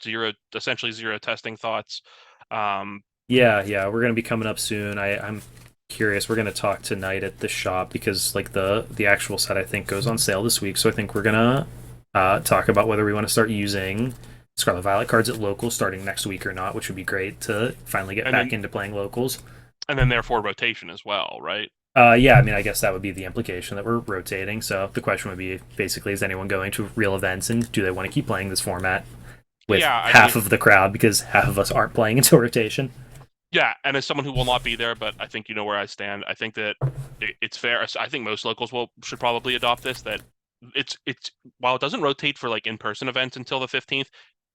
Speaker 1: essentially zero testing thoughts.
Speaker 2: Yeah, we're gonna be coming up soon. I'm curious. We're gonna talk tonight at the shop because like the actual set I think goes on sale this week. So I think we're gonna talk about whether we want to start using Scarlet Violet cards at locals starting next week or not, which would be great to finally get back into playing locals.
Speaker 1: And then therefore rotation as well, right?
Speaker 2: Yeah, I mean, I guess that would be the implication that we're rotating. So the question would be basically, is anyone going to real events and do they want to keep playing this format with half of the crowd because half of us aren't playing until rotation?
Speaker 1: Yeah, and as someone who will not be there, but I think you know where I stand. I think that it's fair. I think most locals will should probably adopt this. That it's while it doesn't rotate for like in-person events until the 15th,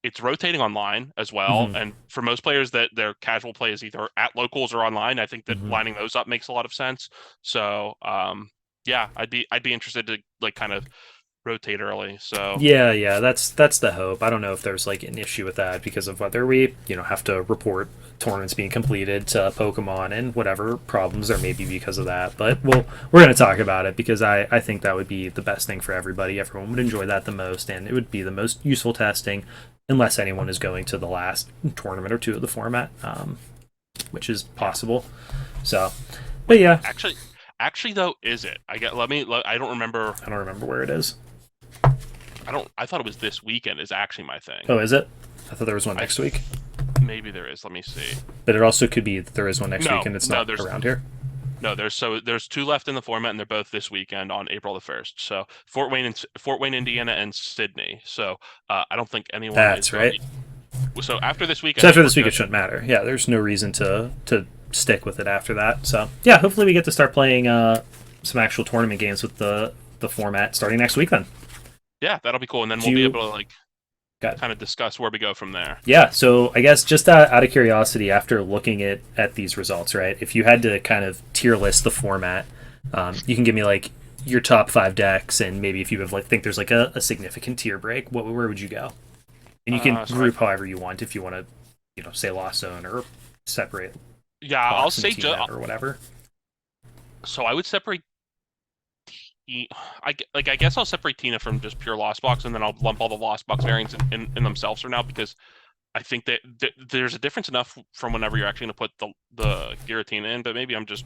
Speaker 1: it's rotating online as well.
Speaker 2: Hmm.
Speaker 1: And for most players that their casual play is either at locals or online, I think that
Speaker 2: Hmm.
Speaker 1: lining those up makes a lot of sense. So yeah, I'd be interested to like kind of rotate early. So
Speaker 2: Yeah, yeah, that's the hope. I don't know if there's like an issue with that because of whether we, have to report tournaments being completed to Pokemon and whatever problems there may be because of that. But we're going to talk about it because I think that would be the best thing for everybody. Everyone would enjoy that the most, and it would be the most useful testing, unless anyone is going to the last tournament or two of the format, which is possible. So, but yeah,
Speaker 1: actually though, is it? I don't remember.
Speaker 2: I don't remember where it is.
Speaker 1: I thought it was this weekend is actually my thing.
Speaker 2: Oh, is it? I thought there was one
Speaker 1: I
Speaker 2: next week.
Speaker 1: Maybe there is. Let me see.
Speaker 2: But it also could be that there is one next
Speaker 1: No,
Speaker 2: week and it's
Speaker 1: no,
Speaker 2: not
Speaker 1: there's
Speaker 2: around here.
Speaker 1: no, there's two left in the format, and they're both this weekend on April the 1st. So Fort Wayne, Indiana, and Sydney. So I don't think anyone is
Speaker 2: That's
Speaker 1: going
Speaker 2: right.
Speaker 1: So after this weekend,
Speaker 2: So after
Speaker 1: we're
Speaker 2: this week, it
Speaker 1: good.
Speaker 2: shouldn't matter. Yeah, there's no reason to stick with it after that. So yeah, hopefully we get to start playing some actual tournament games with the format starting next week. Then.
Speaker 1: Yeah, that'll be cool, and then
Speaker 2: Do
Speaker 1: we'll be
Speaker 2: you
Speaker 1: able to like
Speaker 2: got
Speaker 1: kind of discuss where we go from there.
Speaker 2: Yeah, so I guess just out of curiosity, after looking at these results, right? If you had to kind of tier list the format, you can give me like your top 5 decks, and maybe if you have like think there's like a significant tier break, where would you go? And you can
Speaker 1: So I,
Speaker 2: group however you want if you want to, say Lost Zone or separate
Speaker 1: yeah, I'll
Speaker 2: box and
Speaker 1: say
Speaker 2: team map or whatever.
Speaker 1: so. I would separate. I guess I'll separate Tina from just pure Lost Box, and then I'll lump all the Lost Box variants in themselves for now because I think that there's a difference enough from whenever you're actually going to put the Giratina in, but maybe I'm just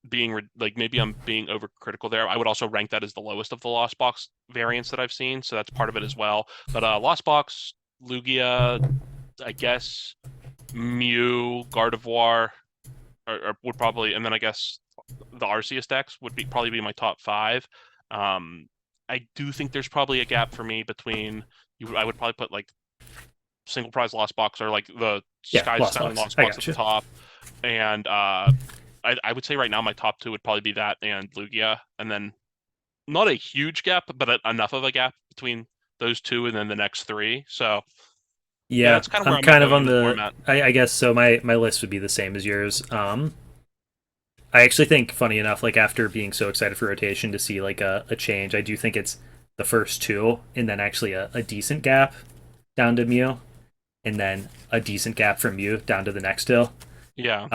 Speaker 1: maybe I'm being overcritical there. I would also rank that as the lowest of the Lost Box variants that I've seen, so that's part of it as well. But Lost Box, Lugia, I guess Mew, Gardevoir would probably, and then I guess the Arceus decks would probably be my top 5. I do think there's probably a gap for me between I would probably put like single prize Lost Box or like the
Speaker 2: Yeah,
Speaker 1: Sky
Speaker 2: Lost
Speaker 1: Styling
Speaker 2: Box.
Speaker 1: Lost
Speaker 2: I
Speaker 1: Box
Speaker 2: got
Speaker 1: at
Speaker 2: you.
Speaker 1: the top, and I would say right now my top 2 would probably be that and Lugia, and then not a huge gap, but enough of a gap between those two, and then the next 3. So yeah,
Speaker 2: Yeah,
Speaker 1: that's kind of where
Speaker 2: I'm
Speaker 1: I'm at
Speaker 2: kind of
Speaker 1: going
Speaker 2: on
Speaker 1: into the
Speaker 2: the.
Speaker 1: format.
Speaker 2: I guess so. My list would be the same as yours. I actually think, funny enough, like after being so excited for rotation to see like a change, I do think it's the first 2, and then actually a decent gap down to Mew, and then a decent gap from Mew down to the next 2.
Speaker 1: Yeah,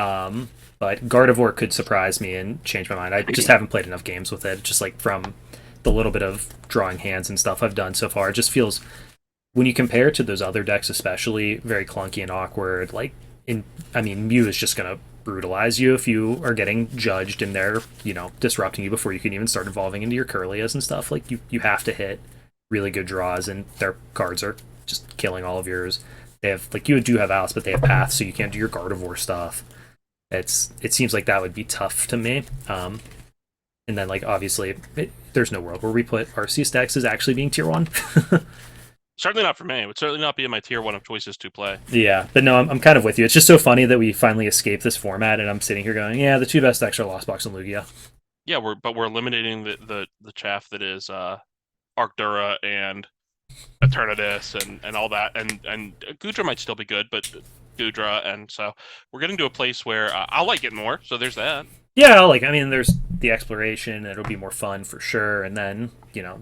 Speaker 2: But Gardevoir could surprise me and change my mind. I just haven't played enough games with it. Just like from the little bit of drawing hands and stuff I've done so far, it just feels when you compare it to those other decks, especially very clunky and awkward. Mew is just gonna brutalize you if you are getting judged and they're disrupting you before you can even start evolving into your Curlias and stuff. Like you have to hit really good draws, and their cards are just killing all of yours. They have like you do have outs, but they have paths, so you can't do your Gardevoir stuff. It seems like that would be tough to me. And then like obviously there's no world where we put Arceus decks as actually being tier 1.
Speaker 1: certainly not for me. It would certainly not be in my tier 1 of choices to play.
Speaker 2: Yeah, but no, I'm kind of with you. It's just so funny that we finally escaped this format, and I'm sitting here going, yeah, the 2 best decks are Lost Box and Lugia.
Speaker 1: Yeah, we're eliminating the chaff that is Arctura and Eternatus and all that, and Gudra might still be good, but Gudra, and so we're getting to a place where I'll like it more. So there's that.
Speaker 2: Yeah, there's the exploration, it'll be more fun for sure, and then,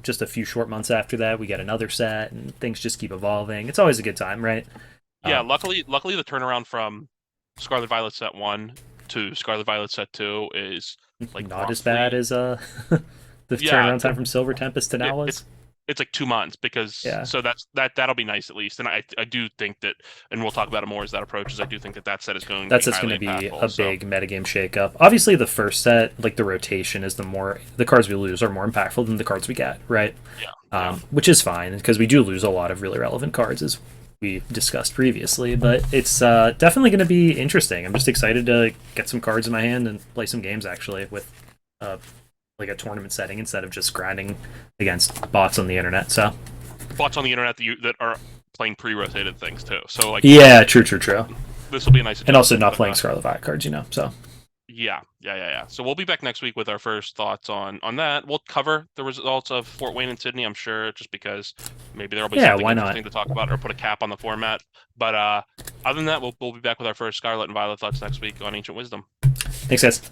Speaker 2: just a few short months after that, we get another set, and things just keep evolving. It's always a good time, right?
Speaker 1: Yeah, luckily the turnaround from Scarlet Violet Set 1 to Scarlet Violet Set 2 is like
Speaker 2: Not as bad as the
Speaker 1: yeah,
Speaker 2: turnaround time from Silver Tempest to now was.
Speaker 1: it's like 2 months because
Speaker 2: Yeah.
Speaker 1: so that'll be nice at least, and I do think that, and we'll talk about it more as that approaches. I do think that set is going
Speaker 2: That's
Speaker 1: to be
Speaker 2: just going to
Speaker 1: highly
Speaker 2: be
Speaker 1: impactful,
Speaker 2: a
Speaker 1: so.
Speaker 2: big metagame shakeup. Obviously, the first set, like the rotation, is the cards we lose are more impactful than the cards we get, right?
Speaker 1: Yeah.
Speaker 2: Which is fine because we do lose a lot of really relevant cards as we discussed previously. But it's definitely going to be interesting. I'm just excited to get some cards in my hand and play some games actually with like a tournament setting instead of just grinding against bots on the internet. So
Speaker 1: Bots on the internet that are playing pre-rotated things too. So like
Speaker 2: yeah, true.
Speaker 1: this will be a nice.
Speaker 2: And also not
Speaker 1: adjustment,
Speaker 2: playing
Speaker 1: but,
Speaker 2: Scarlet Violet cards, so.
Speaker 1: Yeah. So we'll be back next week with our first thoughts on that. We'll cover the results of Fort Wayne and Sydney, I'm sure, just because maybe there'll be
Speaker 2: Yeah,
Speaker 1: something
Speaker 2: why not?
Speaker 1: interesting to talk about or put a cap on the format. But other than that, we'll be back with our first Scarlet and Violet thoughts next week on Ancient Wisdom.
Speaker 2: Thanks, guys.